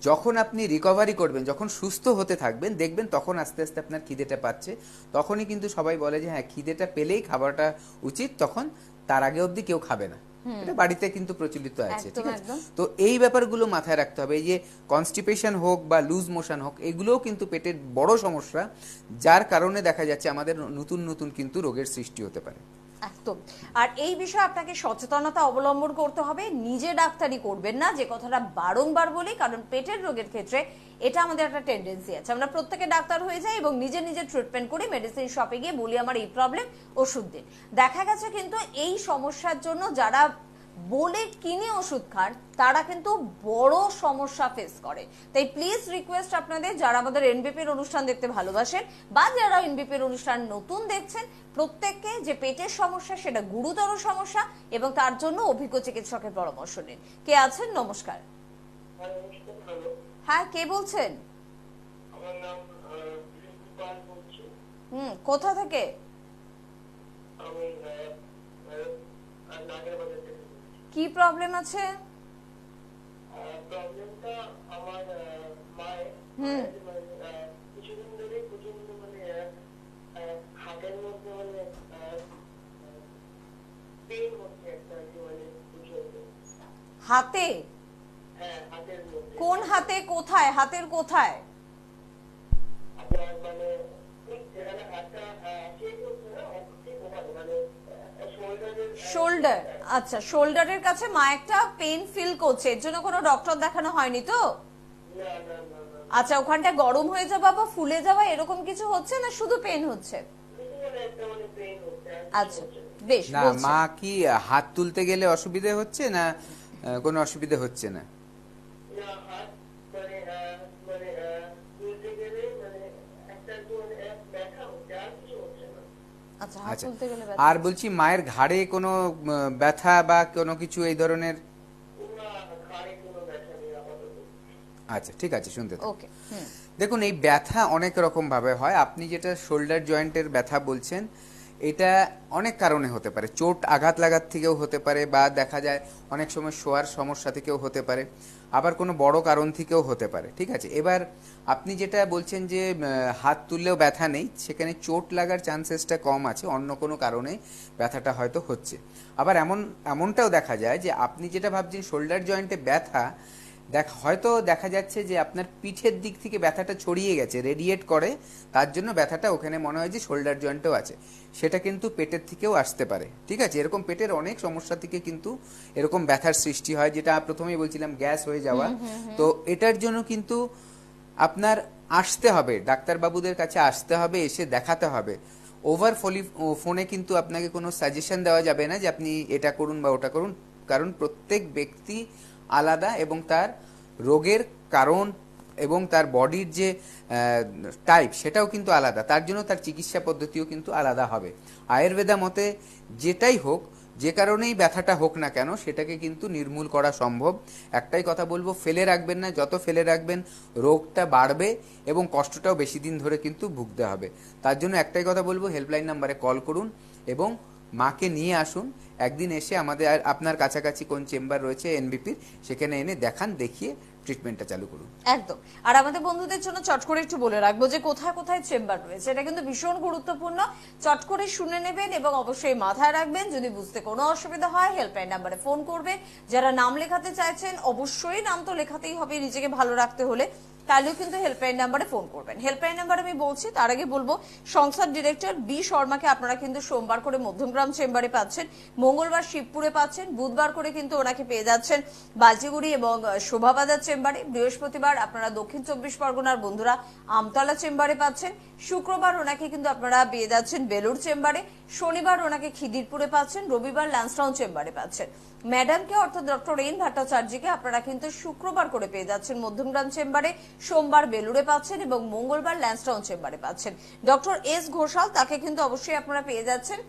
B: যখন আপনি রিকভারি করবেন, যখন সুস্থ হতে থাকবেন, দেখবেন তখন আস্তে আস্তে আপনার খিদেটা পাচ্ছে। তখনই কিন্তু সবাই বলে যে হ্যাঁ, খিদেটা পেলেই খাবারটা উচিত, তখন তার আগে অবধি কেউ খাবে না। এটা বাড়িতে কিন্তু প্রচলিত আছে, ঠিক আছে। তো এই ব্যাপারগুলো মাথায় রাখতে হবে। এই যে কনস্টিপেশন হোক বা লুজ মোশন হোক, এগুলোও কিন্তু পেটের বড় সমস্যা, যার কারণে দেখা যাচ্ছে আমাদের নতুন নতুন কিন্তু রোগের সৃষ্টি হতে পারে।
A: একদম। আর এই বিষয়ে আপনাকে সচেতনতা অবলম্বন করতে হবে, নিজে ডাক্তারি করবেন না, যে কথাটা বারংবার বলি, কারণ পেটের রোগের ক্ষেত্রে এটা আমাদের একটা টেন্ডেন্সি আছে, আমরা প্রত্যেকে ডাক্তার হয়ে যাই এবং নিজে নিজে ট্রিটমেন্ট করি, মেডিসিন শপে গিয়ে বলি আমার এই প্রবলেম, ওষুধ দিন। দেখা গেছে কিন্তু এই সমস্যার জন্য যারা বলে কিনে ওষুধ খান তারা কিন্তু বড় সমস্যা ফেস করে। তাই প্লিজ রিকোয়েস্ট আপনাদের, যারা আমাদের এনবিপির অনুষ্ঠান দেখতে ভালোবাসেন বা যারা এনবিপির অনুষ্ঠান নতুন দেখছেন, প্রত্যেককে যে পেটের সমস্যা সেটা গুরুতর সমস্যা এবং তার জন্য অভিজ্ঞ চিকিৎসকের পরামর্শ নিন। কে আছেন? নমস্কার। হ্যাঁ, কে বলছেন?
C: আমার নাম পাল বলছি।
A: কোথা থেকে?
C: আমি নাগের বাজার থেকে।
A: কি প্রবলেম আছে?
C: প্রবলেমটা আমার মায়ের কিছুদিন ধরে প্রচন্ড হাতের মধ্যে পেইন হচ্ছে একটা, প্রচন্ড
A: হাতে?
C: হ্যাঁ, হাতের মধ্যে।
A: কোন হাতে? কোথায়? হাতের কোথায়?
C: আপনার যেখানে হাতটা চেক হচ্ছে না, ঠিক ওখানে
A: শোল্ডার। আচ্ছা, শোল্ডারের কাছে মা একটা পেইন ফিল করছে, এর জন্য কোনো ডক্টর দেখানো হয়নি তো? আচ্ছা, ওখানটা গরম হয়ে যাওয়া বা ফুলে যাওয়া এরকম কিছু হচ্ছে না, শুধু পেইন হচ্ছে? আচ্ছা, বেশ।
B: না, মা কি হাত তুলতে গেলে অসুবিধা হচ্ছে না কোনো অসুবিধা হচ্ছে না?
A: আচ্ছা,
B: আর বলছি মায়ের ঘাড়ে কোনো ব্যথা বা কোনো কিছু এই ধরনের? আচ্ছা, ঠিক আছে, শুনতে
A: ওকে।
B: দেখুন, এই ব্যথা অনেক রকম ভাবে হয়। আপনি যেটা শোল্ডার জয়েন্টের ব্যথা বলছেন, এটা অনেক কারণে হতে পারে। চোট আঘাত লাগার থেকেও হতে পারে, বা দেখা যায় অনেক সময় শোয়ার সমস্যা থেকেও হতে পারে, আবার কোনো বড় কারণ থেকেও হতে পারে, ঠিক আছে। এবার আপনি যেটা বলছেন যে হাত তুললেও ব্যথা নেই, সেখানে চোট লাগার চান্সেসটা কম আছে, অন্য কোনো কারণে ব্যথাটা হয়তো হচ্ছে। আবার এমনটাও দেখা যায় যে আপনি যেটা ভাবছেন শোল্ডার জয়েন্টে ব্যথা, হয়তো দেখা যাচ্ছে যে আপনার পিঠের দিক থেকে ব্যথাটা ছড়িয়ে গেছে, রেডিয়েট করে, তার জন্য ব্যথাটা ওখানে মনে হয় যে শোল্ডার জয়েন্টেও আছে, সেটা কিন্তু পেটের থেকেও আসতে পারে। ঠিক আছে, এরকম পেটের অনেক সমস্যা থেকে কিন্তু এরকম ব্যথার সৃষ্টি হয়, যেটা প্রথমেই বলছিলাম গ্যাস হয়ে যাওয়া। তো এটার জন্য কিন্তু আপনার আসতে হবে, ডাক্তারবাবুদের কাছে আসতে হবে, এসে দেখাতে হবে। ওভার ফোনে কিন্তু আপনাকে কোনো সাজেশন দেওয়া যাবে না যে আপনি এটা করুন বা ওটা করুন, কারণ প্রত্যেক ব্যক্তি আলাদা এবং তার রোগের কারণ এবং তার বডির যে টাইপ সেটাও কিন্তু আলাদা, তার জন্য তার চিকিৎসা পদ্ধতিও কিন্তু আলাদা হবে। আয়ুর্বেদা মতে যেটাই হোক, যে কারণেই ব্যথাটা হোক না কেন, সেটাকে কিন্তু নির্মূল করা সম্ভব। একটাই কথা বলবো, ফেলে রাখবেন না, যত ফেলে রাখবেন রোগটা বাড়বে এবং কষ্টটাও বেশি দিন ধরে কিন্তু ভুগতে হবে। তার জন্য একটাই কথা বলবো, হেল্পলাইন নাম্বারে কল করুন এবং মাকে নিয়ে আসুন। একদিন এসে আমাদের আপনার কাছাকাছি কোন চেম্বার রয়েছে এনবিপির, সেখানে এনে দেখান, দেখিয়ে ট্রিটমেন্টটা চালু করুন।
A: একদম। আর আমাদের বন্ধুদের জন্য চট করে একটু বলে রাখবো যে কোথায় কোথায় চেম্বার রয়েছে, এটা কিন্তু ভীষণ গুরুত্বপূর্ণ। চট করে শুনে নেবেন এবং অবশ্যই মাথায় রাখবেন, যদি বুঝতে কোনো অসুবিধা হয় হেল্পলাইন নাম্বারে ফোন করবে। যারা নাম লেখাতে চাইছেন, অবশ্যই নাম তো লেখাতেই হবে নিজেকে ভালো রাখতে হলে, তাহলেও কিন্তু হেল্পলাইন নাম্বারে ফোন করবেন। হেল্পলাইন নাম্বার আমি বলছি, তার আগে বলবো সংস্থার ডিরেক্টর বি শর্মাকে আপনারা কিন্তু সোমবার করে মধ্যমগ্রাম চেম্বারে পাচ্ছেন, মঙ্গলবার শিবপুরে পাচ্ছেন, বুধবার করে কিন্তু ওনাকে পেয়ে যাচ্ছেন বালচিগুড়ি এবং শোভাবাজার চেম্বারে, বৃহস্পতিবার আপনারা দক্ষিণ 24 পরগনার বন্ধুরা আমতলা চেম্বারে পাচ্ছেন, শুক্রবার ওনাকে কিন্তু আপনারা পেয়ে যাচ্ছেন বেলুর চেম্বারে, শনিবার ওনাকে খিদিরপুরে পাচ্ছেন, রবিবার ল্যান্সটাউন চেম্বারে পাচ্ছেন। ম্যাডামকে অর্থাৎ ডক্টর এন ভট্টাচার্যকে আপনারা কিন্তু শুক্রবার করে পেয়ে যাচ্ছেন মধ্যমগ্রাম চেম্বারে, সোমবার বেলুরে পাচ্ছেন এবং মঙ্গলবার ল্যান্সটাউন চেম্বারে পাচ্ছেন। ডক্টর এস ঘোষাল, তাকে কিন্তু অবশ্যই আপনারা পেয়ে যাচ্ছেন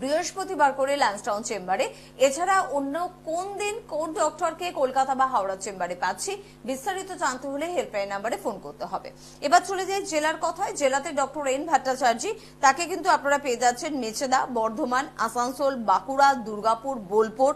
A: বৃহস্পতিবার করে ল্যান্সটাউন চেম্বারে। এছাড়া অন্য কোন দিন কোন ডক্টরকে কলকাতা বা হাওড়া চেম্বারে পাচ্ছি, বিস্তারিত জানতে হলে হেল্পলাইন নাম্বারে ফোন করতে হবে। এবার চলে যাই জেলার কথায়। জেলাতে ডক্টর এন ভট্টাচার্য, তাকে কিন্তু আপনারা পেয়ে যাচ্ছেন মেচেদা, বর্ধমান, আসানসোল, বাঁকুড়া, দুর্গাপুর, বোলপুর,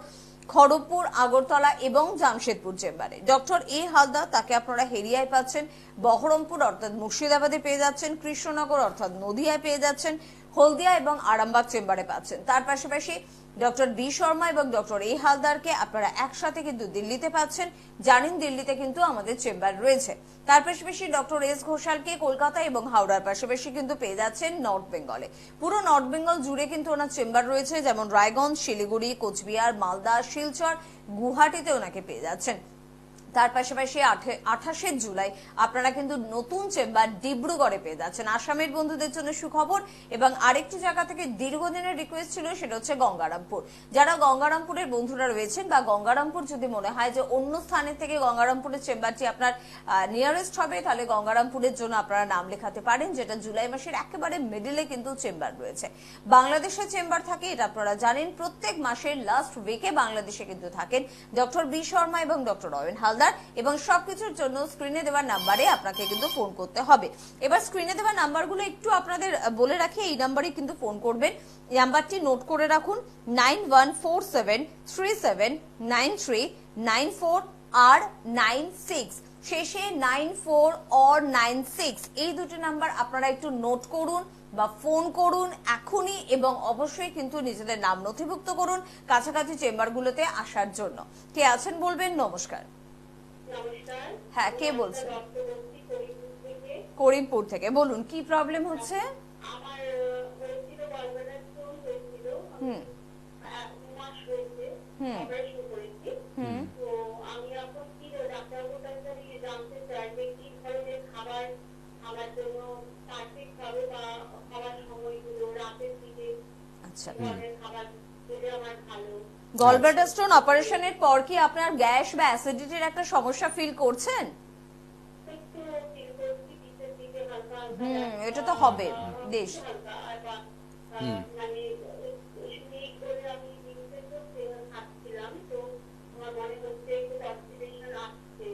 A: খড়গপুর, আগরতলা এবং জামশেদপুর চেম্বারে। ডক্টর এ হালদার, তাকে আপনারা হেরিয়ায় পাচ্ছেন, বহরমপুর অর্থাৎ মুর্শিদাবাদে পেয়ে যাচ্ছেন, কৃষ্ণনগর অর্থাৎ নদিয়ায় পেয়ে যাচ্ছেন, হলদিয়া এবং আরামবাগ চেম্বারে পাচ্ছেন। তার পাশাপাশি ডক্টর বি শর্মা এবং ডক্টর এ হালদারকে আপনারা একসাথে কিন্তু দিল্লিতে পাচ্ছেন। জানেন দিল্লিতে কিন্তু আমাদের চেম্বার রয়েছে। তার পাশাপাশি ডক্টর এস ঘোষালকে কলকাতা এবং হাওড়ার পাশাপাশি কিন্তু পেয়ে যাচ্ছেন নর্থ বেঙ্গলে। পুরো নর্থ বেঙ্গল জুড়ে কিন্তু ওনার চেম্বার রয়েছে, যেমন রায়গঞ্জ, শিলিগুড়ি, কোচবিহার, মালদা, শিলচর, গুয়াহাটিতে ওনাকে পেয়ে যাচ্ছেন। তার পাশাপাশি 28 জুলাই আপনারা কিন্তু নতুন চেম্বার ডিব্রুগড়ে পেয়ে যাচ্ছেন। আসামের বন্ধুদের জন্য সুখবর। এবং আরেকটি জায়গা থেকে দীর্ঘদিনের রিকোয়েস্ট ছিল, সেটা হচ্ছে গঙ্গারামপুর। যারা গঙ্গারামপুরের বন্ধুরা রয়েছেন বা গঙ্গারামপুর যদি মনে হয় যে অন্য স্থানের থেকে গঙ্গারামপুরের চেম্বারটি আপনার নিয়ারেস্ট হবে, তাহলে গঙ্গারামপুরের জন্য আপনারা নাম লেখাতে পারেন, যেটা জুলাই মাসের একেবারে মিডলে কিন্তু চেম্বার রয়েছে। বাংলাদেশের চেম্বার থাকে, এটা আপনারা জানেন, প্রত্যেক মাসের লাস্ট উইকে বাংলাদেশে কিন্তু থাকেন ডক্টর বি শর্মা এবং ডক্টর অয়ন হালদার। এবং সবকিছুর জন্য স্ক্রিনে দেওয়া নাম্বারে আপনাকে কিন্তু ফোন করতে হবে। এবার স্ক্রিনে দেওয়া নাম্বারগুলো একটু আপনাদের বলে রাখি, এই নাম্বারে কিন্তু ফোন করবেন। এই নাম্বারটি নোট করে রাখুন, 9147379394 আর 96, শেষে 94 or 96, এই দুটি নাম্বার আপনারা একটু নোট করুন বা ফোন করুন এখনই, এবং অবশ্যই কিন্তু নিজেদের নাম নথিভুক্ত করুন কাছাকাছি চেম্বারগুলোতে আসার জন্য। কে আছেন বলবেন। নমস্কার।
C: নমস্কার।
A: হ্যাঁ, কে বলছেন?
C: ডক্টর বলছি করিমপুর থেকে।
A: করিমপুর থেকে বলুন, কি প্রবলেম হচ্ছে?
C: আমার হয়েছিল গলব্লাডার স্টোন হয়েছিল। 2 মাস হয়েছে অপারেশন করেছি। তো আমি এখন কি ডাক্তারবাবুর কাছে জানতে চাই যে কি ধরনের খাবার আমার জন্য পারফেক্ট হবে, বা খাবার সময়গুলো রাতের দিকে
A: আচ্ছা,
C: ধরনের খাবার খেলে আমার ভালো।
A: গলব্লাডার স্টোন অপারেশনের পর কি আপনার গ্যাস বা অ্যাসিডিটির একটা সমস্যা ফিল করছেন?
C: একটু ফিল করছি পিছের দিকে হালকা হালকা।
A: এটা তো হবে বেশ।
C: হালকা আর মানে শুনে করে আমি নিউজের করতে খাচ্ছিলাম, তো আমার মনে হচ্ছে একটু কনস্টিপেশন আসছে।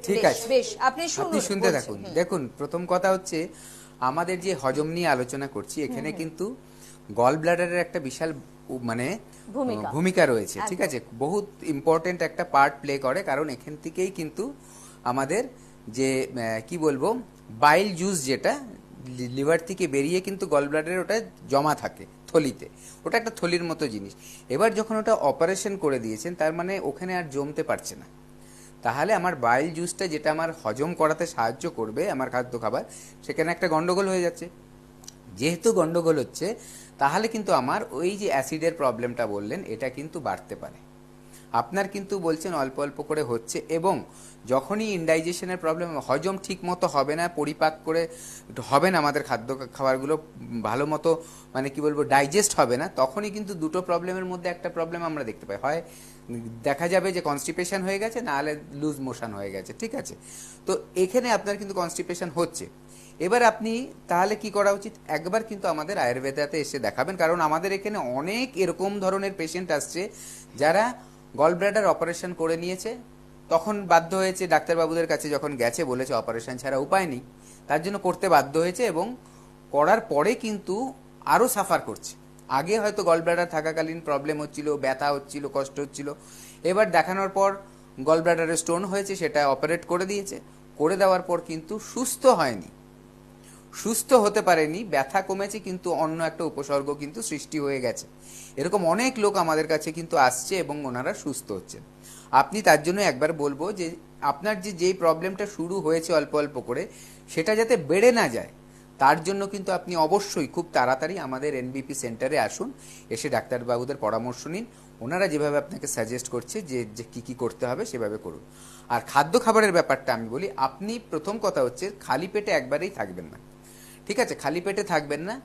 B: ঠিক আছে,
A: বেশ, আপনি
B: শুনতে থাকুন। দেখুন, প্রথম কথা হচ্ছে আমাদের যে হজম নিয়ে আলোচনা করছি, এখানে কিন্তু গল ব্লাডারের একটা বিশাল মানে ভূমিকা রয়েছে। ঠিক আছে, বহুত ইম্পর্টেন্ট একটা পার্ট প্লে করে, কারণ এখান থেকেই কিন্তু আমাদের যে কি বলবো বাইল জুস, যেটা লিভার থেকে বেরিয়ে কিন্তু গল ব্লাডারে ওটা জমা থাকে থলিতে, ওটা একটা থলির মতো জিনিস। এবার যখন ওটা অপারেশন করে দিয়েছেন, তার মানে ওখানে আর জমতে পারছে না। তাহলে আমার বাইল জুসটা যেটা আমার হজম করাতে সাহায্য করবে আমার খাদ্য খাবার, সেখানে একটা গন্ডগোল হয়ে যাচ্ছে। যেহেতু গন্ডগোল হচ্ছে, তাহলে কিন্তু আমার ওই যে অ্যাসিডের প্রবলেমটা বললেন, এটা কিন্তু বাড়তে পারে। আপনার কিন্তু বলছেন অল্প অল্প করে হচ্ছে, এবং যখনই ইনডাইজেশনের প্রবলেম, হজম ঠিক মতো হবে না, পরিপাক করে হবে না, আমাদের খাদ্য খাবারগুলো ভালো মতো মানে কি বলবো ডাইজেস্ট হবে না, তখনই কিন্তু দুটো প্রবলেমের মধ্যে একটা প্রবলেম আমরা দেখতে পাই। হয় দেখা যাবে যে কনস্টিপেশন হয়ে গেছে, নাহলে লুজ মোশন হয়ে গেছে, ঠিক আছে? তো এখানে আপনার কিন্তু কনস্টিপেশন হচ্ছে। এবার আপনি তাহলে কি করা উচিত, একবার কিন্তু আমাদের আয়ুর্বেদাতে এসে দেখাবেন, কারণ আমাদের এখানে অনেক এরকম ধরনের পেশেন্ট আসছে যারা গল ব্লাডার অপারেশন করে নিয়েছে, তখন বাধ্য হয়েছে ডাক্তারবাবুদের কাছে, যখন গেছে বলেছে অপারেশন ছাড়া উপায় নেই, তার জন্য করতে বাধ্য হয়েছে, এবং করার পরে কিন্তু আরও সাফার করছে। আগে হয়তো গল ব্লাডার থাকাকালীন প্রবলেম হচ্ছিল, ব্যথা হচ্ছিল, কষ্ট হচ্ছিল, এবার দেখানোর পর গল ব্লাডারে স্টোন হয়েছে, সেটা অপারেট করে দিয়েছে, করে দেওয়ার পর কিন্তু সুস্থ হয়নি, সুস্থ হতে পারেনি, ব্যথা কমেছে, কিন্তু অন্য একটা উপসর্গ কিন্তু সৃষ্টি হয়ে গেছে। এরকম অনেক লোক আমাদের কাছে কিন্তু আসছে এবং ওনারা সুস্থ হচ্ছেন। আপনি তার জন্য একবার বলবো যে আপনার যেই প্রবলেমটা শুরু হয়েছে অল্প অল্প করে, সেটা যাতে বেড়ে না যায়, তার জন্য কিন্তু আপনি অবশ্যই খুব তাড়াতাড়ি আমাদের এনবিপি সেন্টারে আসুন, এসে ডাক্তারবাবুদের পরামর্শ নিন, ওনারা যেভাবে আপনাকে সাজেস্ট করছে যে কি করতে হবে সেভাবে করুন। আর খাদ্য খাবারের ব্যাপারটা আমি বলি, আপনি প্রথম কথা হচ্ছে খালি পেটে একবারেই থাকবেন না, ঠিক আছে? খালি পেটে থাকবেন না,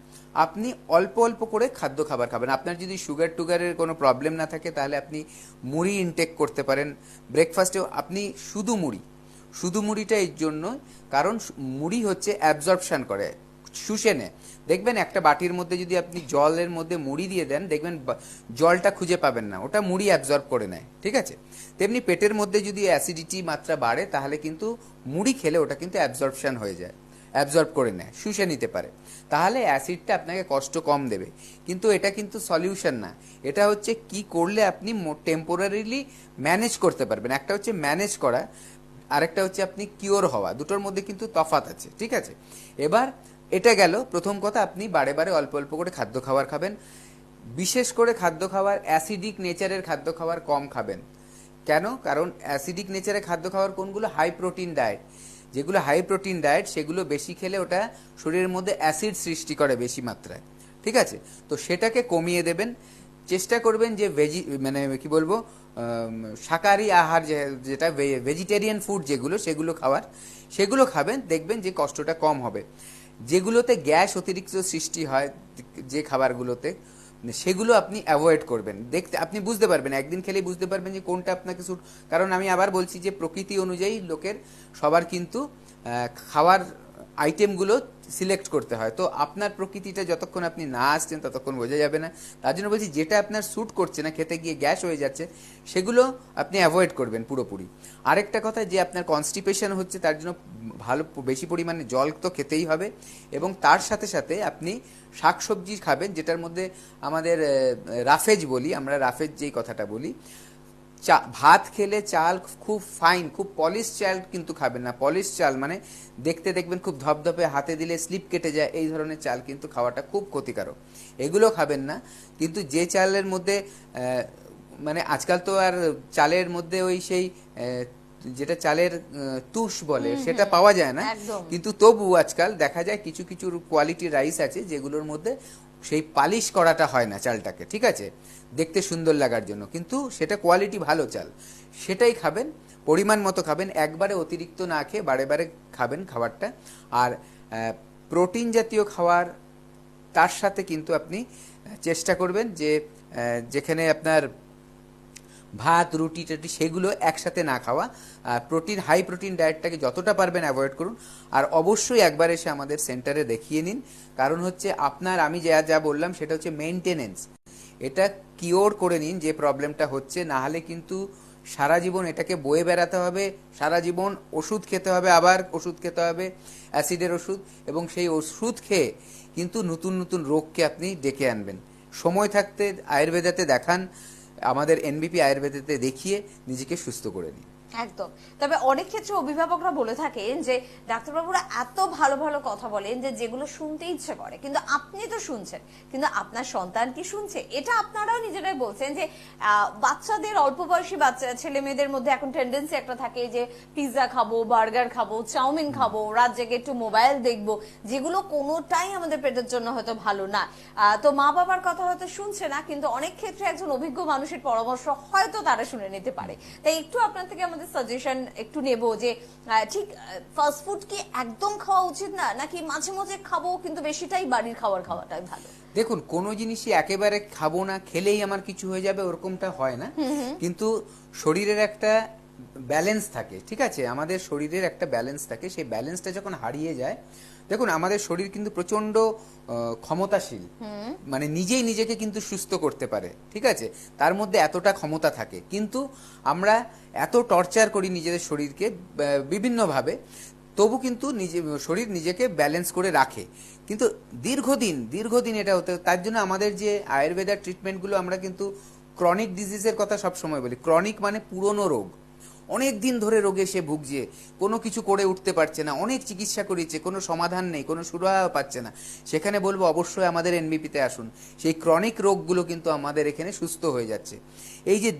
B: আপনি অল্প অল্প করে খাদ্য খাবার খাবেন। আপনার যদি টুগারের কোনো প্রবলেম না থাকে, তাহলে আপনি মুড়ি ইনটেক করতে পারেন। ব্রেকফাস্টেও আপনি শুধু মুড়িটা এর জন্য, কারণ মুড়ি হচ্ছে অ্যাবজর্পশন করে, শুষে নেয়। দেখবেন একটা বাটির মধ্যে যদি আপনি জলের মধ্যে মুড়ি দিয়ে দেন, দেখবেন জলটা খুঁজে পাবেন না, ওটা মুড়ি অ্যাবজর্ব করে নেয়, ঠিক আছে? তেমনি পেটের মধ্যে যদি অ্যাসিডিটি মাত্রা বাড়ে, তাহলে কিন্তু মুড়ি খেলে ওটা কিন্তু অ্যাবজর্পশন হয়ে যায়, অ্যাবজর্ব করে নেয়, শুষে নিতে পারে। তাহলে অ্যাসিডটা আপনাকে কষ্ট কম দেবে, কিন্তু এটা কিন্তু সলিউশন না। এটা হচ্ছে কি করলে আপনি টেম্পোরারিলি ম্যানেজ করতে পারবেন। একটা হচ্ছে ম্যানেজ করা, আরেকটা হচ্ছে আপনি কিওর হওয়া, দুটোর মধ্যে কিন্তু তফাৎ আছে, ঠিক আছে? এবার এটা গেল প্রথম কথা, আপনি বারে বারে অল্প অল্প করে খাদ্য খাবার খাবেন। বিশেষ করে খাদ্য খাবার অ্যাসিডিক নেচারের খাদ্য খাবার কম খাবেন। কেন? কারণ অ্যাসিডিক নেচারের খাদ্য খাবার কোনগুলো? High protein diet. যেগুলো হাই প্রোটিন ডায়েট, সেগুলো বেশি খেলে ওটা শরীরের মধ্যে অ্যাসিড সৃষ্টি করে বেশি মাত্রায়, ঠিক আছে? তো সেটাকে কমিয়ে দেবেন। চেষ্টা করবেন যে মানে কি বলবো, শাকাহারী আহার, যেটা ভেজিটেরিয়ান ফুড সেগুলো সেগুলো খাবেন, দেখবেন যে কষ্টটা কম হবে। যেগুলোতে গ্যাস অতিরিক্ত সৃষ্টি হয়, যে খাবারগুলোতে, সেগুলো আপনি অ্যাভয়েড করবেন। আপনি বুঝতে পারবেন, একদিন খেলেই বুঝতে পারবেন যে কোনটা আপনাকে স্যুট। কারণ আমি আবার বলছি যে প্রকৃতি অনুযায়ী লোকের সবার কিন্তু খাওয়ার আইটেমগুলো সিলেক্ট করতে হয়। তো আপনার প্রকৃতিটা যতক্ষণ আপনি না আসছেন, ততক্ষণ বোঝা যাবে না। তার জন্য বলছি, যেটা আপনার স্যুট করছে না, খেতে গিয়ে গ্যাস হয়ে যাচ্ছে, সেগুলো আপনি অ্যাভয়েড করবেন পুরোপুরি। আরেকটা কথা, যে আপনার কনস্টিপেশন হচ্ছে, তার জন্য বেশি পরিমাণে জল তো খেতেই হবে, এবং তার সাথে সাথে আপনি শাকসবজি খাবেন, যেটার মধ্যে আমাদের রাফেজ বলি আমরা, রাফেজ যেই কথাটা বলি। ভাত খেলে চাল খুব ফাইন, খুব পলিশ চাল কিন্তু খাবেন না। পলিশ চাল মানে দেখতে দেখবেন খুব ধপধপে, হাতে দিলে স্লিপ কেটে যায়, এই ধরনের চাল কিন্তু খাওয়াটা খুব ক্ষতিকারক, এগুলো খাবেন না। কিন্তু যে চালের মধ্যে মানে আজকাল তো আর চালের মধ্যে ওই সেই যেটা চালের তুষ বলে, সেটা পাওয়া যায় না, কিন্তু তবু আজকাল দেখা যায় কিছু কিছু কোয়ালিটি রাইস আছে যেগুলোর মধ্যে সেই পালিশ করাটা হয় না চালটাকে, ঠিক আছে, দেখতে সুন্দর লাগার জন্য, কিন্তু সেটা কোয়ালিটি ভালো চাল, সেটাই খাবেন, পরিমাণ মতো খাবেন, একবারে অতিরিক্ত না খেয়ে বারে বারে খাবেন খাবারটা। আর প্রোটিন জাতীয় খাবার, তার সাথে কিন্তু আপনি চেষ্টা করবেন যে যেখানে আপনার ভাত রুটি টাটি সেগুলো একসাথে না খাওয়া, হাই প্রোটিন ডায়েটটাকে যতটা পারবেন অ্যাভয়েড করুন। আর অবশ্যই একবার এসে আমাদের সেন্টারে দেখিয়ে নিন, কারণ হচ্ছে আপনার আমি যা বললাম সেটা হচ্ছে মেনটেনেন্স, এটা কিওর করে নিন যে প্রবলেমটা হচ্ছে, না হলে কিন্তু সারা জীবন এটাকে বয়ে বেড়াতে হবে, সারা জীবন ওষুধ খেতে হবে, আবার ওষুধ খেতে হবে, অ্যাসিডের ওষুধ, এবং সেই ওষুধ খেয়ে কিন্তু নতুন নতুন রোগকে আপনি ডেকে আনবেন। সময় থাকতে আয়ুর্বেদাতে দেখান, আমাদের এনবিপি আয়ুর্বেদাতে দেখিয়ে নিজেকে সুস্থ করে নিন।
A: একদম। তবে অনেক ক্ষেত্রে অভিভাবকরা বলে থাকেন যে ডাক্তারবাবুরা এত ভালো ভালো কথা বলেন যে যেগুলো শুনতে ইচ্ছে করে, কিন্তু আপনি তো শুনছেন, কিন্তু আপনার সন্তান কি শুনছে? এটা আপনারাও নিজেরাই বলছেন যে বাচ্চাদের, অল্প বয়সী বাচ্চা ছেলে মেয়েদের মধ্যে এখন টেন্ডেন্সি একটা থাকে যে পিৎজা খাবো, বার্গার খাবো, চাউমিন খাবো, রাত জেগে একটু মোবাইল দেখবো, যেগুলো কোনোটাই আমাদের পেটের জন্য হয়তো ভালো না। তো মা বাবার কথা হয়তো শুনছে না, কিন্তু অনেক ক্ষেত্রে একজন অভিজ্ঞ মানুষের পরামর্শ হয়তো তারা শুনে নিতে পারে। তাই একটু আপনার থেকে আমাদের সাজেশন একটু নেব যে ঠিক ফাস্ট ফুড কি একদম খাওয়া উচিত না, নাকি মাঝে মাঝে খাবো কিন্তু বেশিটাই বাড়ির খাবার খাওয়াটাই ভালো?
B: দেখুন, কোনো জিনিসই একেবারে খাবো না, খেলেই আমার কিছু হয়ে যাবে ওরকমটা হয় না, কিন্তু শরীরের একটা ব্যালেন্স থাকে, ঠিক আছে? আমাদের শরীরের একটা ব্যালেন্স থাকে, সেই ব্যালেন্সটা যখন হারিয়ে যায়, দেখুন আমাদের শরীর কিন্তু প্রচন্ড ক্ষমতাশীল, মানে নিজেই নিজেকে কিন্তু সুস্থ করতে পারে, ঠিক আছে? তার মধ্যে এতটা ক্ষমতা থাকে, কিন্তু আমরা এত টর্চার করি নিজেদের শরীরকে বিভিন্নভাবে, তবু কিন্তু শরীর নিজেকে ব্যালেন্স করে রাখে। কিন্তু দীর্ঘদিন এটা হতে, তার জন্য আমাদের যে আয়ুর্বেদার ট্রিটমেন্টগুলো, আমরা কিন্তু ক্রনিক ডিজিজের কথা সবসময় বলি। ক্রনিক মানে পুরনো রোগ, অনেক দিন ধরে রোগে সে ভুগছে, কোনো কিছু করে উঠতে পারছে না, অনেক চিকিৎসা করেছে, কোনো সমাধান নেই, কোনো সুরাহা পাচ্ছে না, সেখানে বলবো অবশ্যই আমাদের এনবিপিতে আসুন। সেই ক্রনিক রোগগুলো কিন্তু আমাদের এখানে সুস্থ হয়ে যাচ্ছে। এই যে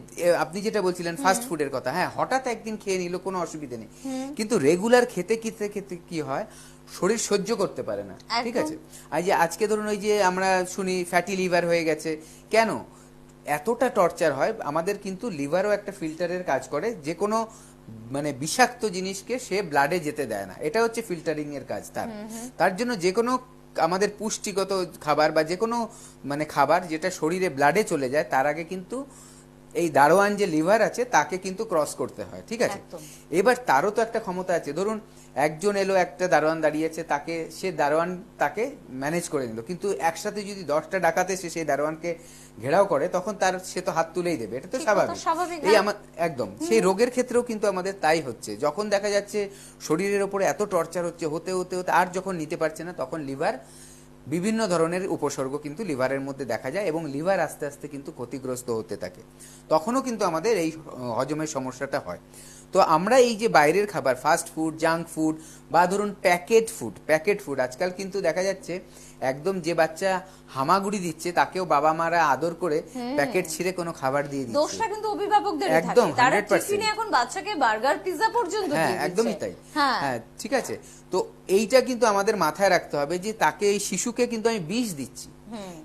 B: আপনি যেটা বলছিলেন ফাস্ট ফুডের কথা, হ্যাঁ হঠাৎ একদিন খেয়ে নিল কোনো অসুবিধা নেই, কিন্তু রেগুলার খেতে খেতে খেতে কি হয়, শরীর সহ্য করতে পারে না, ঠিক আছে? আর যে আজকে ধরুন ওই যে আমরা শুনি ফ্যাটি লিভার হয়ে গেছে, কেন এতটা টর্চার হয়? আমাদের কিন্তু লিভারও একটা ফিল্টারের কাজ করে, যে কোনো মানে বিষাক্ত জিনিসকে সে ব্লাডে যেতে দেয় না, এটা হচ্ছে ফিল্টারিং এর কাজ তার। তার জন্য যে কোনো আমাদের পুষ্টিগত খাবার বা যে কোনো মানে খাবার যেটা শরীরে ব্লাডে চলে যায়, তার আগে কিন্তু এই দারোয়ান যে লিভার আছে তাকে কিন্তু ক্রস করতে হয়, ঠিক আছে? এবার তারও তো একটা ক্ষমতা আছে। ধরুন একজন এলো, একটা দারোয়ান দাঁড়িয়েছে, তাকে সে দারোয়ান তাকে ম্যানেজ করে নিল, কিন্তু একসাথে যদি 10টা ডাকাতে সে সেই দারোয়ানকে ঘেরাও করে, তখন সে তো হাত তুলেই দেবে, এটা তো স্বাভাবিক। এই আমার একদম সেই রোগের ক্ষেত্রেও কিন্তু আমাদের তাই হচ্ছে। যখন দেখা যাচ্ছে শরীরের ওপরে এত টর্চার হচ্ছে, হতে হতে হতে আর যখন নিতে পারছে না, তখন লিভার বিভিন্ন ধরনের উপসর্গ কিন্তু লিভারের মধ্যে দেখা যায়, এবং লিভার আস্তে আস্তে কিন্তু ক্ষতিগ্রস্ত হতে থাকে, তখনও কিন্তু আমাদের এই হজমের সমস্যাটা হয়। তো আমরা এই যে বাইরের খাবার, ফাস্ট ফুড, জাঙ্ক ফুড, বা ধরুন প্যাকেট ফুড আজকাল কিন্তু দেখা যাচ্ছে একদম যে বাচ্চা হামাগুড়ি দিচ্ছে তাকেও বাবা মারা আদর করে প্যাকেট ছিঁড়ে কোনো খাবার দিয়ে দিচ্ছে।
A: দোষটা কিন্তু অভিভাবকদের থাকে,
B: একদম
A: তারা
B: 100%।
A: টিফিনে এখন বাচ্চাকে বার্গার পিৎজা পর্যন্ত দিয়ে দিচ্ছে।
B: একদমই তাই।
A: হ্যাঁ
B: ঠিক আছে, তো এইটা কিন্তু আমাদের মাথায় রাখতে হবে যে তাকে, এই শিশুকে কিন্তু আমি বিষ দিচ্ছি,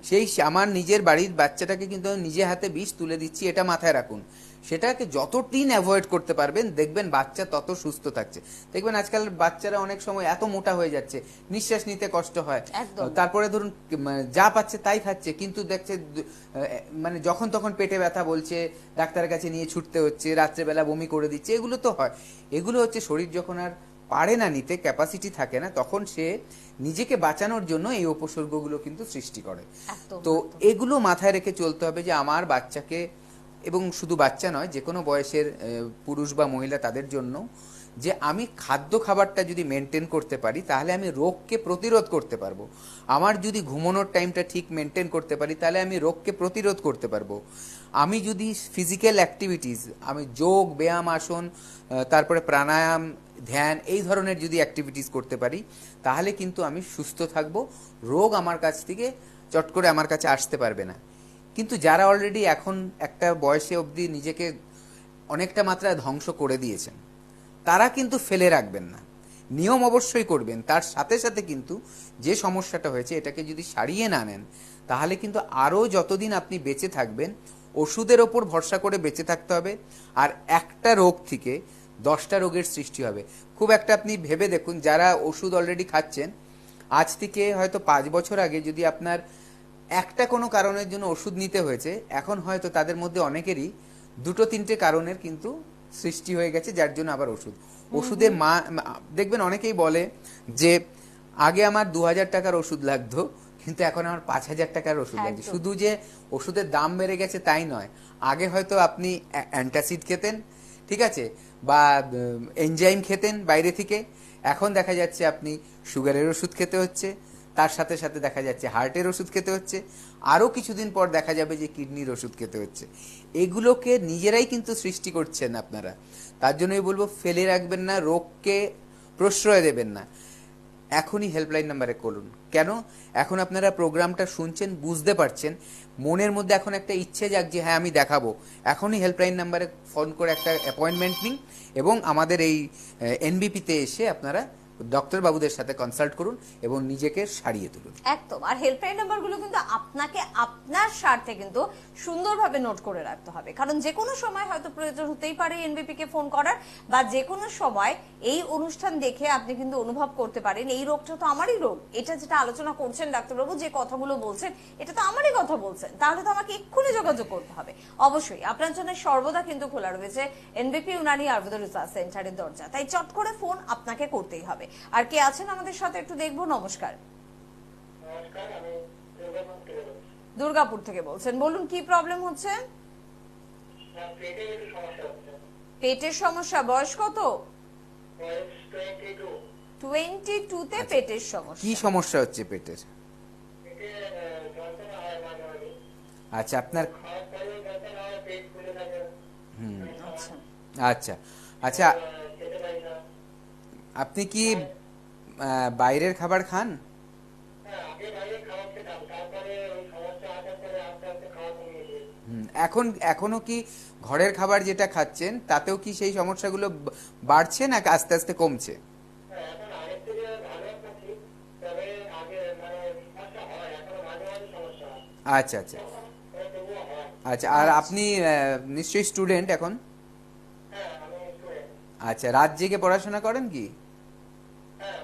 B: সেই আমার নিজের বাড়ির বাচ্চাটাকে কিন্তু আমি নিজে হাতে বিষ তুলে দিচ্ছি, এটা মাথায় রাখুন। সেটাকে যতদিন অ্যাভয়েড করতে পারবেন, দেখবেন বাচ্চা তত সুস্থ থাকছে। দেখবেন আজকাল বাচ্চারা অনেক সময় এত মোটা হয়ে যাচ্ছে, নিঃশ্বাস নিতে কষ্ট হয়, তারপরে ধরুন যা পাচ্ছে তাই খাচ্ছে, কিন্তু দেখছে মানে যখন তখন পেটে ব্যথা বলছে, ডাক্তারের কাছে নিয়ে ছুটতে হচ্ছে, রাত্রেবেলা বমি করে দিচ্ছে, এগুলো তো হয়। এগুলো হচ্ছে শরীর যখন আর পারে না নিতে, ক্যাপাসিটি থাকে না, তখন সে নিজেকে বাঁচানোর জন্য এই উপসর্গগুলো কিন্তু সৃষ্টি করে। তো এগুলো মাথায় রেখে চলতে হবে যে আমার বাচ্চাকে, এবং শুধু বাচ্চা নয়, যে কোনো বয়সের পুরুষ বা মহিলা তাদের জন্য, যে আমি খাবারটা যদি মেনটেন করতে পারি, তাহলে আমি রোগকে প্রতিরোধ করতে পারবো। আমার যদি ঘুমানোর টাইমটা ঠিক মেনটেন করতে পারি, তাহলে আমি রোগকে প্রতিরোধ করতে পারবো। আমি যদি ফিজিক্যাল অ্যাক্টিভিটিস, আমি যোগ, ব্যায়াম, আসন, তারপরে প্রাণায়াম, ধ্যান, এই ধরনের যদি অ্যাক্টিভিটিস করতে পারি, তাহলে কিন্তু আমি সুস্থ থাকবো, রোগ আমার কাছ থেকে চট করে আমার কাছে আসতে পারবে না। কিন্তু যারা অলরেডি এখন একটা বয়সে অবধি নিজেকে অনেকটা মাত্রায় ধ্বংস করে দিয়েছেন, তারা কিন্তু ফেলে রাখবেন না, নিয়ম অবশ্যই করবেন, তার সাথে সাথে কিন্তু যে সমস্যাটা হয়েছে এটাকে যদি সারিয়ে না নেন, তাহলে কিন্তু আরও যতদিন আপনি বেঁচে থাকবেন, ওষুধের ওপর ভরসা করে বেঁচে থাকতে হবে, আর একটা রোগ থেকে 10টা রোগের সৃষ্টি হবে। খুব একটা আপনি ভেবে দেখুন, যারা ওষুধ অলরেডি খাচ্ছেন, আজ থেকে হয়তো 5 বছর আগে যদি আপনার একটা কোনো কারণের জন্য ওষুধ নিতে হয়েছে, এখন হয়তো তাদের মধ্যে অনেকেরই 2-3টে কারণের কিন্তু সৃষ্টি হয়ে গেছে, যার জন্য আবার ওষুধের দেখবেন অনেকেই বলে যে আগে আমার 2000 টাকার ওষুধ লাগতো, কিন্তু এখন আমার 5000 টাকার ওষুধ লাগছে। শুধু যে ওষুধের দাম বেড়ে গেছে তাই নয়, আগে হয়তো আপনি অ্যান্টাসিড খেতেন, ঠিক আছে, বা এনজাইম খেতেন বাইরে থেকে, এখন দেখা যাচ্ছে আপনি সুগারের ওষুধ খেতে হচ্ছে, তার সাথে সাথে দেখা যাচ্ছে হার্টের ওষুধ খেতে হচ্ছে, আরও কিছুদিন পর দেখা যাবে যে কিডনির ওষুধ খেতে হচ্ছে। এগুলোকে নিজেরাই কিন্তু সৃষ্টি করছেন আপনারা। তার জন্যই বলবো ফেলে রাখবেন না, রোগকে প্রশ্রয় দেবেন না। এখনই হেল্পলাইন নাম্বারে করুন। কেন? এখন আপনারা প্রোগ্রামটা শুনছেন, বুঝতে পারছেন, মনের মধ্যে এখন একটা ইচ্ছে জাগছে, হ্যাঁ আমি দেখাবো। এখনই হেল্পলাইন নাম্বারে ফোন করে একটা অ্যাপয়েন্টমেন্ট নিন এবং আমাদের এই এনবিপিতে এসে আপনারা ডক্টর বাবুদের সাথে কনসাল্ট করুন এবং নিজেকে সারিয়ে তুলুন।
A: একদম। আর হেল্পলাইন নাম্বারগুলো কিন্তু আপনাকে আপনার স্বার্থে কিন্তু সুন্দরভাবে নোট করে রাখতে হবে, কারণ যে কোনো সময় হয়তো প্রয়োজন হতেই পারে এনবিপি কে ফোন করার, বা যে কোনো সময় এই অনুষ্ঠান দেখে আপনি কিন্তু অনুভব করতে পারেন এই রোগটা তো আমারই রোগ, এটা যেটা আলোচনা করছেন ডাক্তারবাবু, যে কথাগুলো বলছেন এটা তো আমারই কথা বলছেন, তাহলে তো আমাকে এক্ষুনি যোগাযোগ করতে হবে। অবশ্যই আপনার জন্য সর্বদা কিন্তু খোলা রয়েছে এনবিপি ইউনানি আয়ুর্বেদ রিসার্চ সেন্টারের দরজা, তাই চট করে ফোন আপনাকে করতেই হবে। আর কে আছেন আমাদের সাথে একটু দেখবো। নমস্কার।
C: নমস্কার, আমি দুর্গাপুর থেকে বলছি।
A: দুর্গাপুর থেকে বলছেন, বলুন কি প্রবলেম হচ্ছে?
C: পেটে একটু সমস্যা হচ্ছে।
A: পেটের সমস্যা, বয়স কত?
C: বয়স 22।
A: 22 তে পেটের সমস্যা।
B: কি সমস্যা হচ্ছে পেটের?
C: পেটে যন্ত্রণা হয় মাঝে মাঝে।
B: আচ্ছা, আপনার
C: খাওয়ার পরেও যন্ত্রণা হয়, পেট ফুলে থাকে।
A: আচ্ছা।
B: আচ্ছা আচ্ছা,
C: খেতে পারি না।
B: আপনি কি বাইরের খাবার খান?
C: হ্যাঁ, আগে বাইরে খাবার খেতাম, তারপরে ওই সমস্যা আসার পরে আস্তে আস্তে খাওয়া কমিয়ে দিয়েছি।
B: এখনো কি ঘরের খাবার যেটা খাচ্ছেন তাতেও কি সেই সমস্যাগুলো বাড়ছে না আস্তে আস্তে কমছে?
C: হ্যাঁ, এখন আগের থেকে ভালো আছি, তবে আগে মানে সমস্যা হয়, এখনো মাঝে মাঝে সমস্যা হয়।
B: আচ্ছা আচ্ছা
C: তবুও হয়।
B: আচ্ছা। আর আপনি নিশ্চয়ই স্টুডেন্ট এখন?
C: হ্যাঁ, আমি স্টুডেন্ট।
B: আচ্ছা, রাত জেগে পড়াশোনা করেন কি?
C: হ্যাঁ।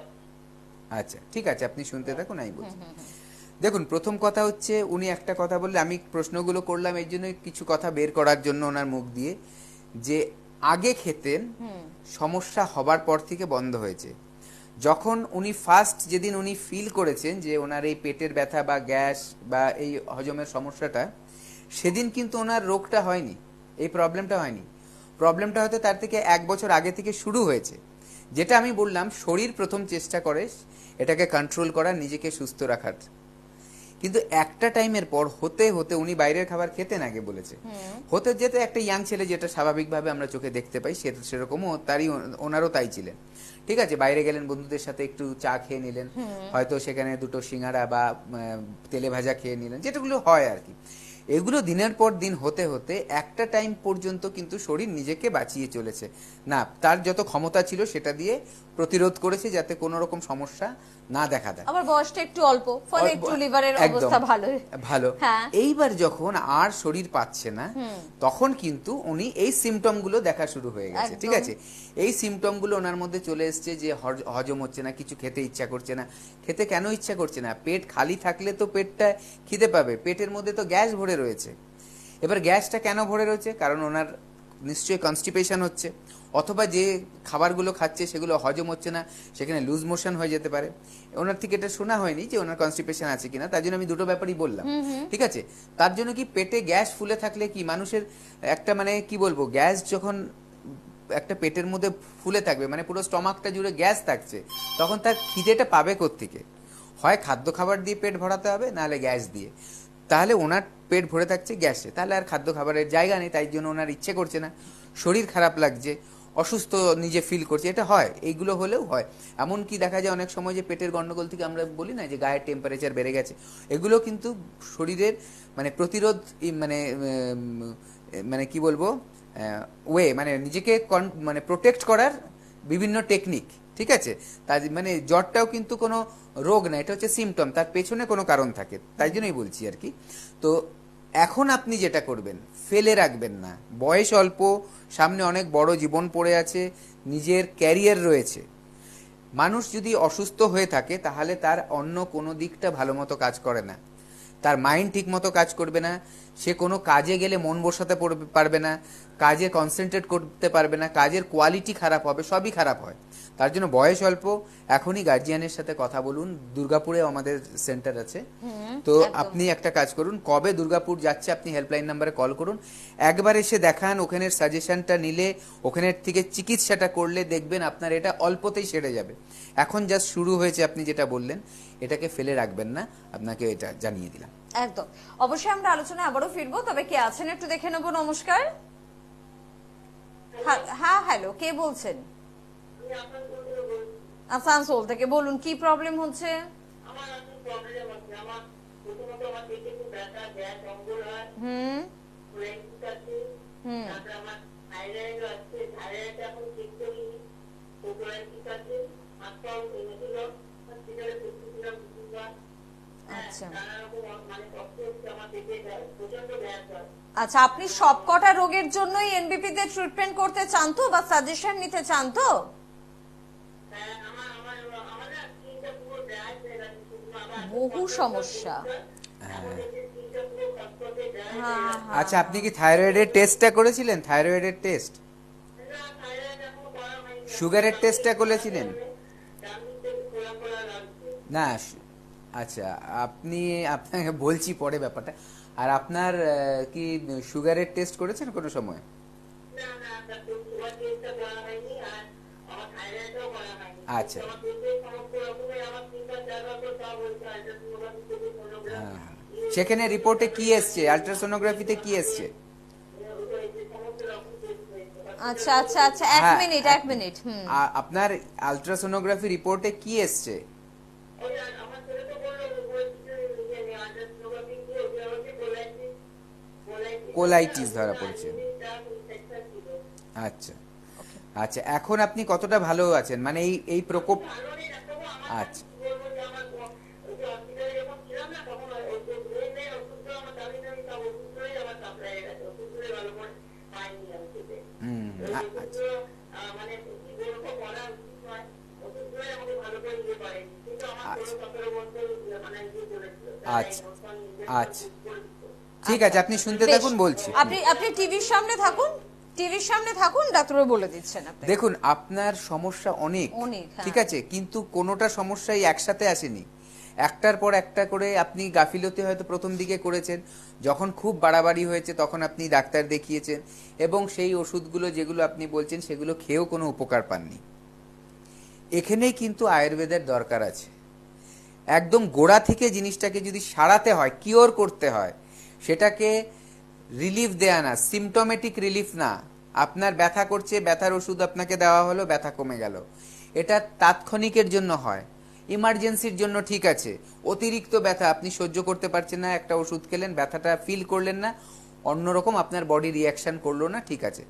B: আচ্ছা ঠিক আছে, আপনি শুনতে থাকুন, আমি বলছি। দেখুন, প্রথম কথা হচ্ছে উনি একটা কথা বললে, আমি প্রশ্নগুলো করলাম এই জন্য কিছু কথা বের করার জন্য ওনার মুখ দিয়ে, যে আগে খেতেন, সমস্যা হবার পর থেকে বন্ধ হয়েছে। যখন উনি ফার্স্ট যেদিন উনি ফিল করেছেন যে ওনার এই পেটের ব্যথা বা গ্যাস বা এই হজমের সমস্যাটা, সেদিন কিন্তু ওনার রোগটা হয়নি, এই প্রবলেমটা হয়নি। প্রবলেমটা হয়তো তার থেকে 1 বছর আগে থেকে শুরু হয়েছে। যেটা আমি বললাম, শরীর প্রথম চেষ্টা করে এটাকে কন্ট্রোল করার, নিজেকে সুস্থ রাখার, কিন্তু একটা টাইমের পর হতে হতে উনি বাইরের খাবার খেতেন আগে বলেছে, হতে যেতে একটা ইয়াং ছেলে যেটা স্বাভাবিকভাবে আমরা চোখে দেখতে পাই সেরকমও ওনারও তাই ছিলেন। ঠিক আছে, বাইরে গেলেন, বন্ধুদের সাথে একটু চা খেয়ে নিলেন, হয়তো সেখানে 2টো সিঙ্গারা বা তেলে ভাজা খেয়ে নিলেন, যেটাগুলো হয় আর কি। এগুলো দিনের পর দিন হতে হতে একটা টাইম পর্যন্ত কিন্তু শরীর নিজেকে বাঁচিয়ে চলেছে না, তার যত ক্ষমতা ছিল সেটা দিয়ে প্রতিরোধ করেছে যাতে কোনো রকম সমস্যা না দেখা দেয়।
A: আবার বয়সটা একটু অল্প, ফলে একটু লিভারের
B: একদম
A: অবস্থা
B: ভালো।
A: হ্যাঁ।
B: এইবার যখন আর শরীর পাচ্ছে না, তখন কিন্তু উনি এই সিমটম গুলো দেখা শুরু হয়ে গেছে। ঠিক আছে, এই সিমটম গুলো ওনার মধ্যে চলে এসছে যে হজম হচ্ছে না, কিছু খেতে ইচ্ছা করছে না। খেতে কেন ইচ্ছা করছে না? পেট খালি থাকলে তো পেটটা খিদে পাবে, পেটের মধ্যে তো গ্যাস ভরে রয়েছে। এবার গ্যাসটা কেন ভরে রয়েছে? কারণ ওনার নিশ্চয়ই কনস্টিপেশন হচ্ছে, অথবা যে খাবারগুলো খাচ্ছে সেগুলো হজম হচ্ছে না, সেখানে লুজ মোশন হয়ে যেতে পারে। ওনার থেকে এটা শোনা হয়নি যে ওনার কনস্টিপেশন আছে কিনা, তার জন্য আমি দুটো ব্যাপারই বললাম। ঠিক আছে, তার জন্য কি পেটে গ্যাস ফুলে থাকলে কি মানুষের একটা মানে কি বলবো, গ্যাস যখন একটা পেটের মধ্যে ফুলে থাকবে, মানে পুরো স্টমাকটা জুড়ে গ্যাস থাকছে, তখন তার খিদেটা পাবে কোত্থেকে? হয় খাদ্য খাবার দিয়ে পেট ভরাতে হবে, নাহলে গ্যাস দিয়ে। তাহলে ওনার পেট ভরে থাকছে গ্যাসে, তাহলে আর খাদ্য খাবারের জায়গা নেই, তাই জন্য ওনার ইচ্ছে করছে না, শরীর খারাপ লাগছে, অসুস্থ নিজে ফিল করছে। এটা হয়, এইগুলো হলেও হয়। এমনকি দেখা যায় অনেক সময় যে পেটের গন্ডগোল থেকে আমরা বলি না যে গায়ের টেম্পারেচার বেড়ে গেছে, এগুলো কিন্তু শরীরের মানে প্রতিরোধ মানে মানে কি বলবো ওয়ে, মানে নিজেকে মানে প্রোটেক্ট করার বিভিন্ন টেকনিক। ঠিক আছে, তার মানে জ্বরটাও কিন্তু কোনো রোগ না, এটা হচ্ছে সিমটম, তার পেছনে কোনো কারণ থাকে, তাই জন্যই বলছি আর কি। তো এখন আপনি যেটা করবেন, ফেলে রাখবেন না। বয়স অল্প, সামনে অনেক বড় জীবন পড়ে আছে, নিজের ক্যারিয়ার রয়েছে। মানুষ যদি অসুস্থ হয়ে থাকে তাহলে তার অন্য কোনো দিকটা ভালো মতো কাজ করে না, তার মাইন্ড ঠিক মতো কাজ করবে না, সে কোনো কাজে গেলে মন বসাতে পারবে না, কাজে কনসেন্ট্রেট করতে পারবে না, কাজের কোয়ালিটি খারাপ হবে, সবই খারাপ হয়। তার জন্য বয়স অল্প, এখনই গার্জিয়ানের সাথে কথা বলুন। দুর্গাপুরে আমাদের সেন্টার আছে, তো আপনি একটা কাজ করুন, কবে দুর্গাপুর যাচ্ছে আপনি হেল্পলাইন নাম্বারে কল করুন, একবার এসে দেখান, ওখানের সাজেশনটা নিলে, ওখানের থেকে চিকিৎসাটা করলে দেখবেন আপনার এটা অল্পতেই সেরে যাবে। এখন জাস্ট শুরু হয়েছে, আপনি যেটা বললেন এটাকে ফেলে রাখবেন না, আপনাকে এটা জানিয়ে দিলাম।
A: একদম, অবশ্যই আমরা আলোচনায় আবারও ফিরবো, তবে কে আছেন একটু দেখে নেবো। নমস্কার। হ্যাঁ, হ্যালো, কে বলছেন?
C: আমি আসানসোল থেকে বলছি।
A: আসানসোল থেকে, বলুন কি প্রবলেম হচ্ছে?
C: আমার আসলে প্রবলেম হচ্ছে, আমার প্রথমত আমার পেটে খুব ব্যথা, গ্যাস অম্বল হয়, কোলাইটিস আছে, তারপরে আমার থাইরয়েড আছে, থাইরয়েড এখন চেক করিনি, কোলাইটিস আছে, হাত পাও ভেঙেছিল, হসপিটালে ভর্তি ছিলাম দুবার।
A: আচ্ছা
C: নানা রকম মানে কষ্ট হচ্ছে, আমার পেটে প্রচন্ড গ্যাস হয়।
A: আচ্ছা, আপনি সবকটা রোগের জন্যই এনবিপি তে ট্রিটমেন্ট করতে চান তো, বা সাজেশন নিতে চান তো?
C: হ্যাঁ, আমার না স্কিনটা পুরো ড্রাই হয়ে গেছে, শুকনো, আবার
A: বহু সমস্যা।
C: এখন দেখছি স্কিনটা পুরো খসখসে ড্রাই হয়ে
A: হ্যাঁ,
C: গেছে।
B: আচ্ছা, আপনি কি থাইরয়েডের টেস্টটা করেছিলেন? থাইরয়েডের টেস্ট,
C: না, থাইরয়েড এখনো করা হয়নি।
B: সুগারের টেস্টটা করেছিলেন?
C: ডান দিকটা একটু খোলা খোলা লাগছে।
B: না, আচ্ছা, আপনাকে বলছি পরে ব্যাপারটা। আর আপনার কি সুগারের টেস্ট করেছেন কোনো সময়?
C: না, ডাক্তার, সুগার টেস্টটা করা হয়নি, আর আমার থাইরয়েডটাও করা হয়নি।
B: আচ্ছা,
C: আমার পেটে সমস্ত রকমের আমার চিন্তা জায়গা তো সব হয়েছে, আল্ট্রাসোনোগ্রাফি থেকে সোনোগ্রাফি,
B: হ্যাঁ, সেখানে রিপোর্টে কি এসছে, আল্ট্রাসোনোগ্রাফিতে কি এসছে?
C: হয়েছে, সমস্ত রকম টেস্ট হয়েছে।
A: আচ্ছা আচ্ছা আচ্ছা, এক
B: হ্যাঁ,
A: মিনিট, এক মিনিট।
B: আপনার আল্ট্রাসোনোগ্রাফি রিপোর্টে কি এসছে?
C: ওই আমার ছেলে তো বললো আল্ট্রাসোনোগ্রাফি দিয়ে ওটা হচ্ছে
B: কোলাইটিস ধরা পড়েছে।
C: ইনফেকশন ছিল।
B: আচ্ছা আচ্ছা, এখন আপনি কতটা ভালো আছেন, মানে এই এই প্রকোপ?
C: ভালো নেই ডাক্তারবাবু, আমার
B: আচ্ছা
C: বলবো যে আমার ওই যে হসপিটালে যখন ছিলাম না, তখন ওষুধগুলো আমার দামি দামি সব ওষুধগুলোই আমার সাপ্লাই হয়ে গেছে, ওষুধগুলোই ভালো করে পাইনি আমি খেতে। ওই ওষুধগুলো মানে কি বলবো, বলা উচিত নয়, ওষুধগুলোই আমাকে ভালো করে নিতে পারে, কিন্তু আমার 16-17 বছর মানে ইয়ে করেছিল,
B: আচ্ছা আচ্ছা,
C: করে দিত।
B: ঠিক আছে, আপনি শুনতে
A: বেশ,
B: থাকুন, বলছি।
A: আপনি টিভির সামনে থাকুন, টিভির সামনে থাকুন, ডাক্তারবাবু বলে দিচ্ছেন আপনাকে।
B: দেখুন, আপনার সমস্যা অনেক,
A: অনেক, হ্যাঁ।
B: ঠিক আছে, কিন্তু কোনোটা সমস্যাই একসাথে আসেনি, একটার পর একটা করে আপনি গাফিলতি হয়তো প্রথম দিকে করেছেন, যখন খুব বাড়াবাড়ি হয়েছে তখন আপনি ডাক্তার দেখিয়েছেন, এবং সেই ওষুধগুলো যেগুলো আপনি বলছেন সেগুলো খেয়েও কোনো উপকার পাননি। এখানেই কিন্তু আয়ুর্বেদের দরকার আছে। একদম গোড়া থেকে জিনিসটাকে যদি সারাতে হয়, কিওর করতে হয়, সেটাকে রিলিফ দেয়া না, সিমটোমেটিক রিলিফ না। আপনার ব্যথা করছে, ব্যথার ওষুধ আপনাকে দেওয়া হলো, ব্যথা কমে গেল, এটা তাৎক্ষণিকের জন্য হয়, ইমার্জেন্সির জন্য ঠিক আছে। অতিরিক্ত ব্যথা আপনি সহ্য করতে পারছেন না, একটা ওষুধ খেলেন, ব্যথাটা ফিল করলেন না, অন্যরকম আপনার বডি রিয়াকশন করলো না, ঠিক আছে,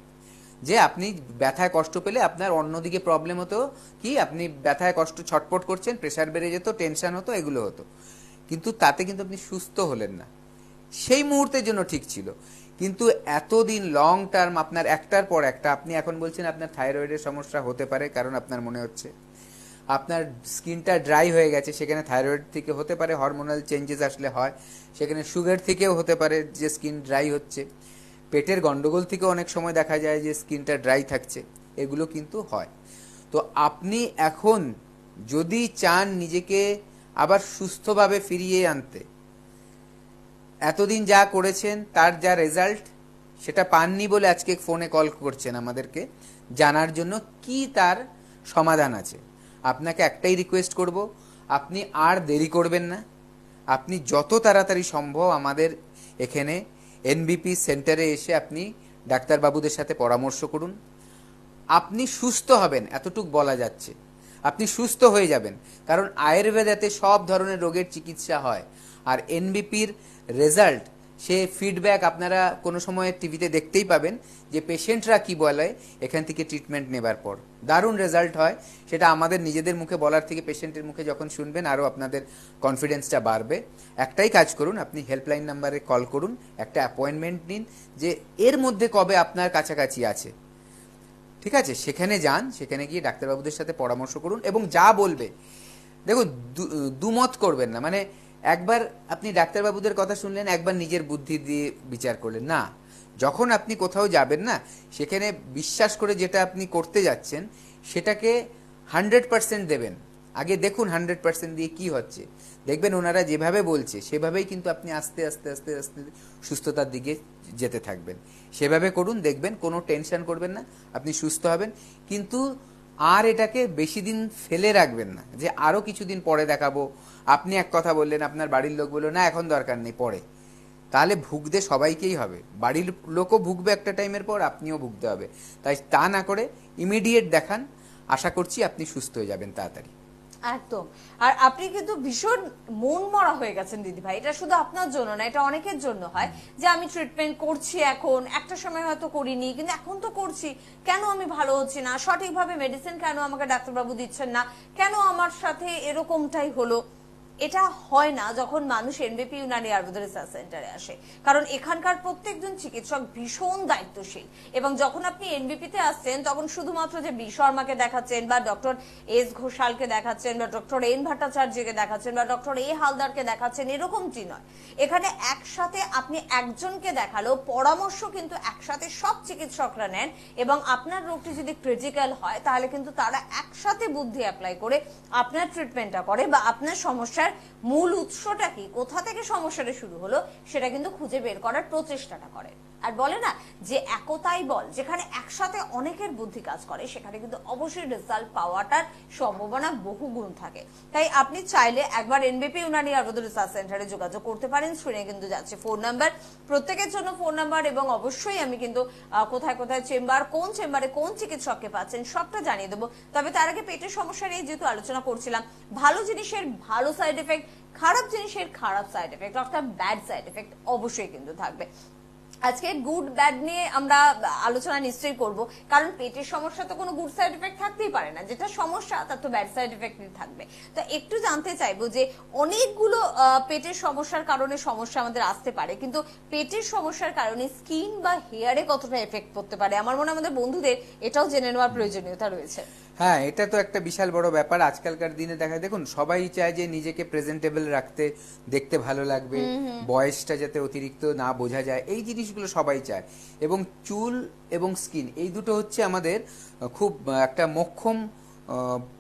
B: যে আপনি ব্যথায় কষ্ট পেলে আপনার অন্যদিকে প্রবলেম হতো, কি আপনি ব্যথায় কষ্ট ছটপট করছেন, প্রেশার বেড়ে যেত, টেনশন হতো, এগুলো হতো, কিন্তু তাতে কিন্তু আপনি সুস্থ হলেন না। সেই মুহূর্তের জন্য ঠিক ছিল, কিন্তু এতদিন লং টার্ম আপনার একটার পর একটা, আপনি এখন বলছেন আপনার থাইরয়েডের সমস্যা হতে পারে, কারণ আপনার মনে হচ্ছে আপনার স্কিনটা ড্রাই হয়ে গেছে, সেখানে থাইরয়েড থেকে হতে পারে, হরমোনাল চেঞ্জেস আসলে হয়, সেখানে সুগার থেকেও হতে পারে যে স্কিন ড্রাই হচ্ছে, পেটের গন্ডগোল থেকে অনেক সময় দেখা যায় যে স্কিনটা ড্রাই থাকছে, এগুলো কিন্তু হয়। তো আপনি এখন যদি চান নিজেকে আবার সুস্থভাবে ফিরিয়ে আনতে, এতদিন যা করেছেন তার যা রেজাল্ট সেটা পাননি বলে আজকে ফোনে কল করছেন আমাদেরকে জানার জন্য কি তার সমাধান আছে। আপনাকে একটাই রিকোয়েস্ট করব, আপনি আর দেরি করবেন না, আপনি যত তাড়াতাড়ি সম্ভব আমাদের এখানে এনবিপি সেন্টারে এসে আপনি ডাক্তারবাবুদের সাথে পরামর্শ করুন। আপনি সুস্থ হবেন এতটুক বলা যাচ্ছে, আপনি সুস্থ হয়ে যাবেন, কারণ আয়ুর্বেদাতে সব ধরনের রোগের চিকিৎসা হয়। আর এনবিপির রেজাল্ট, সে ফিডব্যাক আপনারা কোনো সময় টিভিতে দেখতেই পাবেন, যে পেশেন্টরা কি বলে এখান থেকে ট্রিটমেন্ট নেবার পর, দারুণ রেজাল্ট হয়। সেটা আমাদের নিজেদের মুখে বলার থেকে পেশেন্টের মুখে যখন শুনবেন আরও আপনাদের কনফিডেন্সটা বাড়বে। একটাই কাজ করুন, আপনি হেল্পলাইন নাম্বারে কল করুন, একটা অ্যাপয়েন্টমেন্ট নিন, যে এর মধ্যে কবে আপনার কাছাকাছি আছে, ঠিক আছে, সেখানে যান, সেখানে গিয়ে ডাক্তারবাবুদের সাথে পরামর্শ করুন, এবং যা বলবে, দেখুন, দুমত করবেন না, মানে একবার আপনি ডাক্তারবাবুদের কথা শুনলেন, একবার নিজের বুদ্ধি দিয়ে বিচার করলেন না, যখন আপনি কোথাও যাবেন না, সেখানে বিশ্বাস করে যেটা আপনি করতে যাচ্ছেন সেটাকে 100% দেবেন। আগে দেখুন 100% দিয়ে কি হচ্ছে, দেখবেন ওনারা যেভাবে বলছে সেভাবেই কিন্তু আপনি আস্তে আস্তে আস্তে আস্তে সুস্থতার দিকে যেতে থাকবেন। সেভাবে করুন, দেখবেন কোনো টেনশন করবেন না, আপনি সুস্থ হবেন। কিন্তু আর এটাকে বেশি দিন ফেলে রাখবেন না যে আরও কিছুদিন পরে দেখাবো। আপনি এক কথা বললেন, আপনার বাড়ির লোক বললো না এখন দরকার নেই পরে, তাহলে ভুগতে সবাইকেই হবে, বাড়ির লোকও ভুগবে একটা টাইমের পর, আপনিও ভুগতে হবে। তাই তা না করে ইমিডিয়েট দেখান, আশা করছি আপনি সুস্থ হয়ে যাবেন তাড়াতাড়ি।
A: একদম। আর আপনি কিন্তু ভীষণ মন মরা হয়ে গেছেন দিদি ভাই, এটা শুধু আপনার জন্য না, এটা অনেকের জন্য হয় যে আমি ট্রিটমেন্ট করছি, এখন একটা সময় হয়তো করিনি কিন্তু এখন তো করছি, কেন আমি ভালো হচ্ছি না, সঠিকভাবে মেডিসিন কেন আমাকে ডাক্তারবাবু দিচ্ছেন না, কেন আমার সাথে এরকমটাই হলো। এটা হয় না যখন মানুষ এনবিপি ইউনানি আয়ুর্বেদ রিসার্চ সেন্টারে আসে, কারণ এখানকার প্রত্যেকজন চিকিৎসক ভীষণ দায়িত্বশীল। এবং যখন আপনি এনবিপিতে আসছেন তখন শুধুমাত্র যে বি শর্মাকে দেখাচ্ছেন বা ডক্টর এস ঘোষালকে দেখাচ্ছেন বা ডক্টর এন ভট্টাচার্যকে দেখাচ্ছেন বা ডক্টর এ হালদারকে দেখাচ্ছেন এরকমটি নয়। এখানে একসাথে আপনি একজনকে দেখালো, পরামর্শ কিন্তু একসাথে সব চিকিৎসকরা নেন, এবং আপনার রোগটি যদি ক্রিটিক্যাল হয় তাহলে কিন্তু তারা একসাথে বুদ্ধি অ্যাপ্লাই করে আপনার ট্রিটমেন্টটা করে বা আপনার সমস্যার মূল উৎসটা কি, কোথা থেকে সমস্যাটা শুরু হলো সেটা কিন্তু খুঁজে বের করার প্রচেষ্টাটা করে। আর বলে না যে একতাই বল, যেখানে একসাথে অনেকের বুদ্ধি কাজ করে সেখানে কিন্তু অবশ্যই রেজাল্ট পাওয়াটার সম্ভাবনা বহু গুণ থাকে। তাই আপনি চাইলে একবার এনবিপি ইউনানি আয়ুর্বেদ রিসার্চ সেন্টারে যোগাযোগ করতে পারেন। স্ক্রিনে কিন্তু যাচ্ছে ফোন নাম্বার, প্রত্যেকের জন্য ফোন নাম্বার, এবং অবশ্যই আমি কিন্তু কোথায় কোথায় চেম্বার, কোন চেম্বারে কোন চিকিৎসককে পাচ্ছেন সবটা জানিয়ে দেবো। তবে তার আগে পেটের সমস্যা নিয়ে যেহেতু আলোচনা করছিলাম, ভালো জিনিসের ভালো সাইড এফেক্ট, খারাপ জিনিসের খারাপ সাইড এফেক্ট অর্থাৎ ব্যাড সাইড এফেক্ট অবশ্যই কিন্তু থাকবে। আজকে গুড ব্যাড নিয়ে আমরা আলোচনা নিশ্চয়ই করব, কারণ পেটের সমস্যা তো কোনো গুড সাইড এফেক্ট থাকতেই পারে না, যেটা সমস্যা তার তো ব্যাড সাইড এফেক্ট থাকবে। তো একটু জানতে চাইবো যে অনেকগুলো পেটের সমস্যার কারণে সমস্যা আমাদের আসতে পারে, কিন্তু পেটের সমস্যার কারণে স্কিন বা হেয়ারে কতটা এফেক্ট পড়তে পারে, আমার মনে হয় আমাদের বন্ধুদের এটাও জেনে নেওয়ার প্রয়োজনীয়তা রয়েছে।
B: হ্যাঁ, এটা তো একটা বিশাল বড় ব্যাপার আজকালকার দিনে। দেখা দেখুন সবাই চায় যে নিজেকে প্রেজেন্টেবল রাখতে, দেখতে ভালো লাগবে, বয়সটা যাতে অতিরিক্ত না বোঝা যায়, এই জিনিসগুলো সবাই চায়। এবং চুল এবং স্কিন এই দুটো হচ্ছে আমাদের খুব একটা মোক্ষম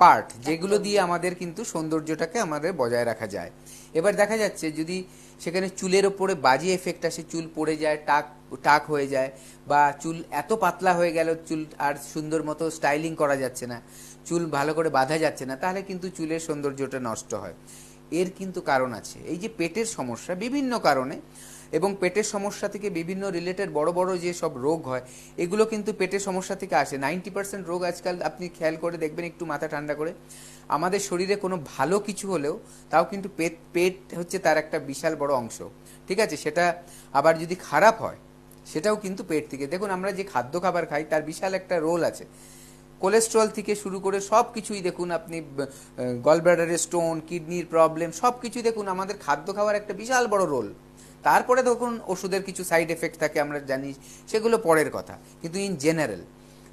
B: পার্ট, যেগুলো দিয়ে আমাদের কিন্তু সৌন্দর্যটাকে আমাদের বজায় রাখা যায়। এবার দেখা যাচ্ছে যদি সেখানে চুলের ওপরে বাজে এফেক্ট আসে, চুল পড়ে যায়, টাক হয়ে যায়, বা চুল এত পাতলা হয়ে গেল চুল আর সুন্দর মতো স্টাইলিং করা যাচ্ছে না, চুল ভালো করে বাঁধা যাচ্ছে না, তাহলে কিন্তু চুলের সৌন্দর্যটা নষ্ট হয়। এর কিন্তু কারণ আছে, এই যে পেটের সমস্যা বিভিন্ন কারণে, এবং পেটের সমস্যা থেকে বিভিন্ন রিলেটেড বড় বড় যে সব রোগ হয় এগুলো কিন্তু পেটের সমস্যা থেকে আসে। 90% রোগ আজকাল আপনি খেয়াল করে দেখবেন, একটু মাথা ঠান্ডা করে, আমাদের শরীরে কোনো ভালো কিছু হলেও তাও কিন্তু পেট হচ্ছে তার একটা বিশাল বড় অংশ। ঠিক আছে, সেটা আবার যদি খারাপ হয় সেটাও কিন্তু পেট থেকে। দেখুন আমরা যে খাদ্য খাবার খাই তার বিশাল একটা রোল আছে, কোলেস্ট্রল থেকে শুরু করে সব কিছুই দেখুন, আপনি গলব্লাডারের স্টোন, কিডনির প্রবলেম, সব কিছুই দেখুন আমাদের খাদ্য খাওয়ার একটা বিশাল বড় রোল। তারপরে দেখুন ওষুধের কিছু সাইড এফেক্ট থাকে, আমরা জানি, সেগুলো পরের কথা, কিন্তু ইন জেনারেল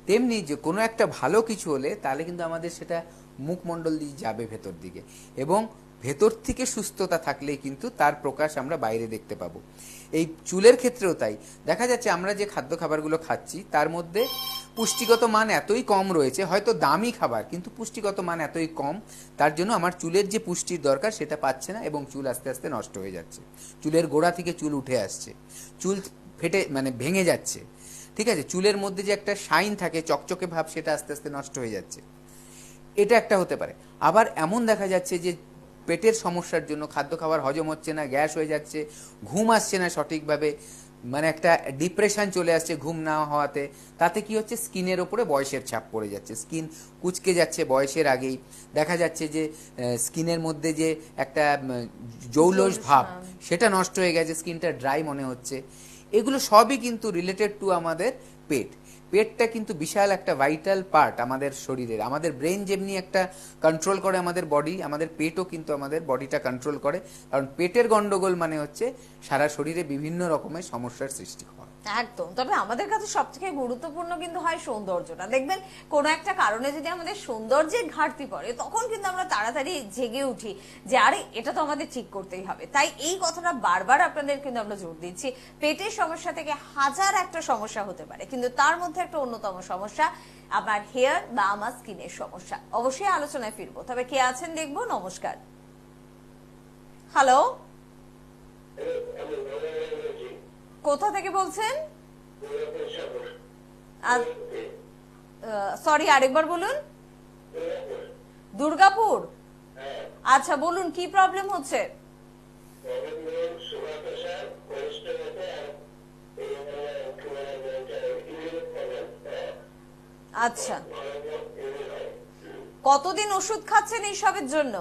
B: তেমনি যে কোনো একটা ভালো কিছু হলে তাহলে কিন্তু আমাদের সেটা মুখমণ্ডল দিয়ে যাবে ভেতর দিকে, এবং ভেতর থেকে সুস্থতা থাকলেই কিন্তু তার প্রকাশ আমরা বাইরে দেখতে পাবো। এই চুলের ক্ষেত্রেও তাই দেখা যাচ্ছে, আমরা যে খাদ্য খাবারগুলো খাচ্ছি তার মধ্যে পুষ্টিগত মান এতই কম রয়েছে, হয়তো দামি খাবার কিন্তু পুষ্টিগত মান এতই কম, তার জন্য আমার চুলের যে পুষ্টির দরকার সেটা পাচ্ছে না, এবং চুল আস্তে আস্তে নষ্ট হয়ে যাচ্ছে, চুলের গোড়া থেকে চুল উঠে আসছে, চুল ফেটে মানে ভেঙে যাচ্ছে। ঠিক আছে, চুলের মধ্যে যে একটা শাইন থাকে, চকচকে ভাব, সেটা আস্তে আস্তে নষ্ট হয়ে যাচ্ছে। এটা একটা হতে পারে। আবার এমন দেখা যাচ্ছে যে পেটের সমস্যার জন্য খাদ্য খাবার হজম হচ্ছে না, গ্যাস হয়ে যাচ্ছে, ঘুম আসছে না সঠিকভাবে, মানে একটা ডিপ্রেশন চলে আসছে ঘুম না হওয়াতে। তাতে কি হচ্ছে, স্কিনের ওপরে বয়সের ছাপ পড়ে যাচ্ছে, স্কিন কুচকে যাচ্ছে বয়সের আগেই। দেখা যাচ্ছে যে স্কিনের মধ্যে যে একটা জৌলস ভাব সেটা নষ্ট হয়ে গেছে, স্কিনটা ড্রাই মনে হচ্ছে। এগুলো সবই কিন্তু রিলেটেড টু আমাদের পেট। পেটটা কিন্তু বিশাল একটা ভাইটাল পার্ট আমাদের শরীরের। আমাদের ব্রেন যেমনি একটা কন্ট্রোল করে আমাদের বডি, আমাদের পেটও কিন্তু আমাদের বডিটা কন্ট্রোল করে, কারণ পেটের গন্ডগোল মানে হচ্ছে সারা শরীরে বিভিন্ন রকমের সমস্যার সৃষ্টি হওয়া।
A: একদম। তবে আমাদের কাছে সব থেকে গুরুত্বপূর্ণ কিন্তু হয় সৌন্দর্যটা। দেখবেন কোনো একটা কারণে যদি আমাদের সৌন্দর্যের ঘাটতি পড়ে, তখন কিন্তু আমরা তাড়াতাড়ি জেগে উঠি যে আরে এটা তো আমাদের ঠিক করতেই হবে। তাই এই কথাটা বারবার আপনাদের কিন্তু আমরা জোর দিচ্ছি, পেটের সমস্যা থেকে হাজার একটা সমস্যা হতে পারে, কিন্তু তার মধ্যে একটা অন্যতম সমস্যা আমার হেয়ার বা আমার স্কিনের সমস্যা। অবশ্যই আলোচনায় ফিরবো। তবে কে আছেন দেখবো। নমস্কার। হ্যালো, কোথা থেকে বলছেন? সরি, আরেকবার বলুন। দুর্গাপুর। আচ্ছা, বলুন কি প্রবলেম হচ্ছে? আচ্ছা, কতদিন ওষুধ খাচ্ছেন এইসবের জন্য?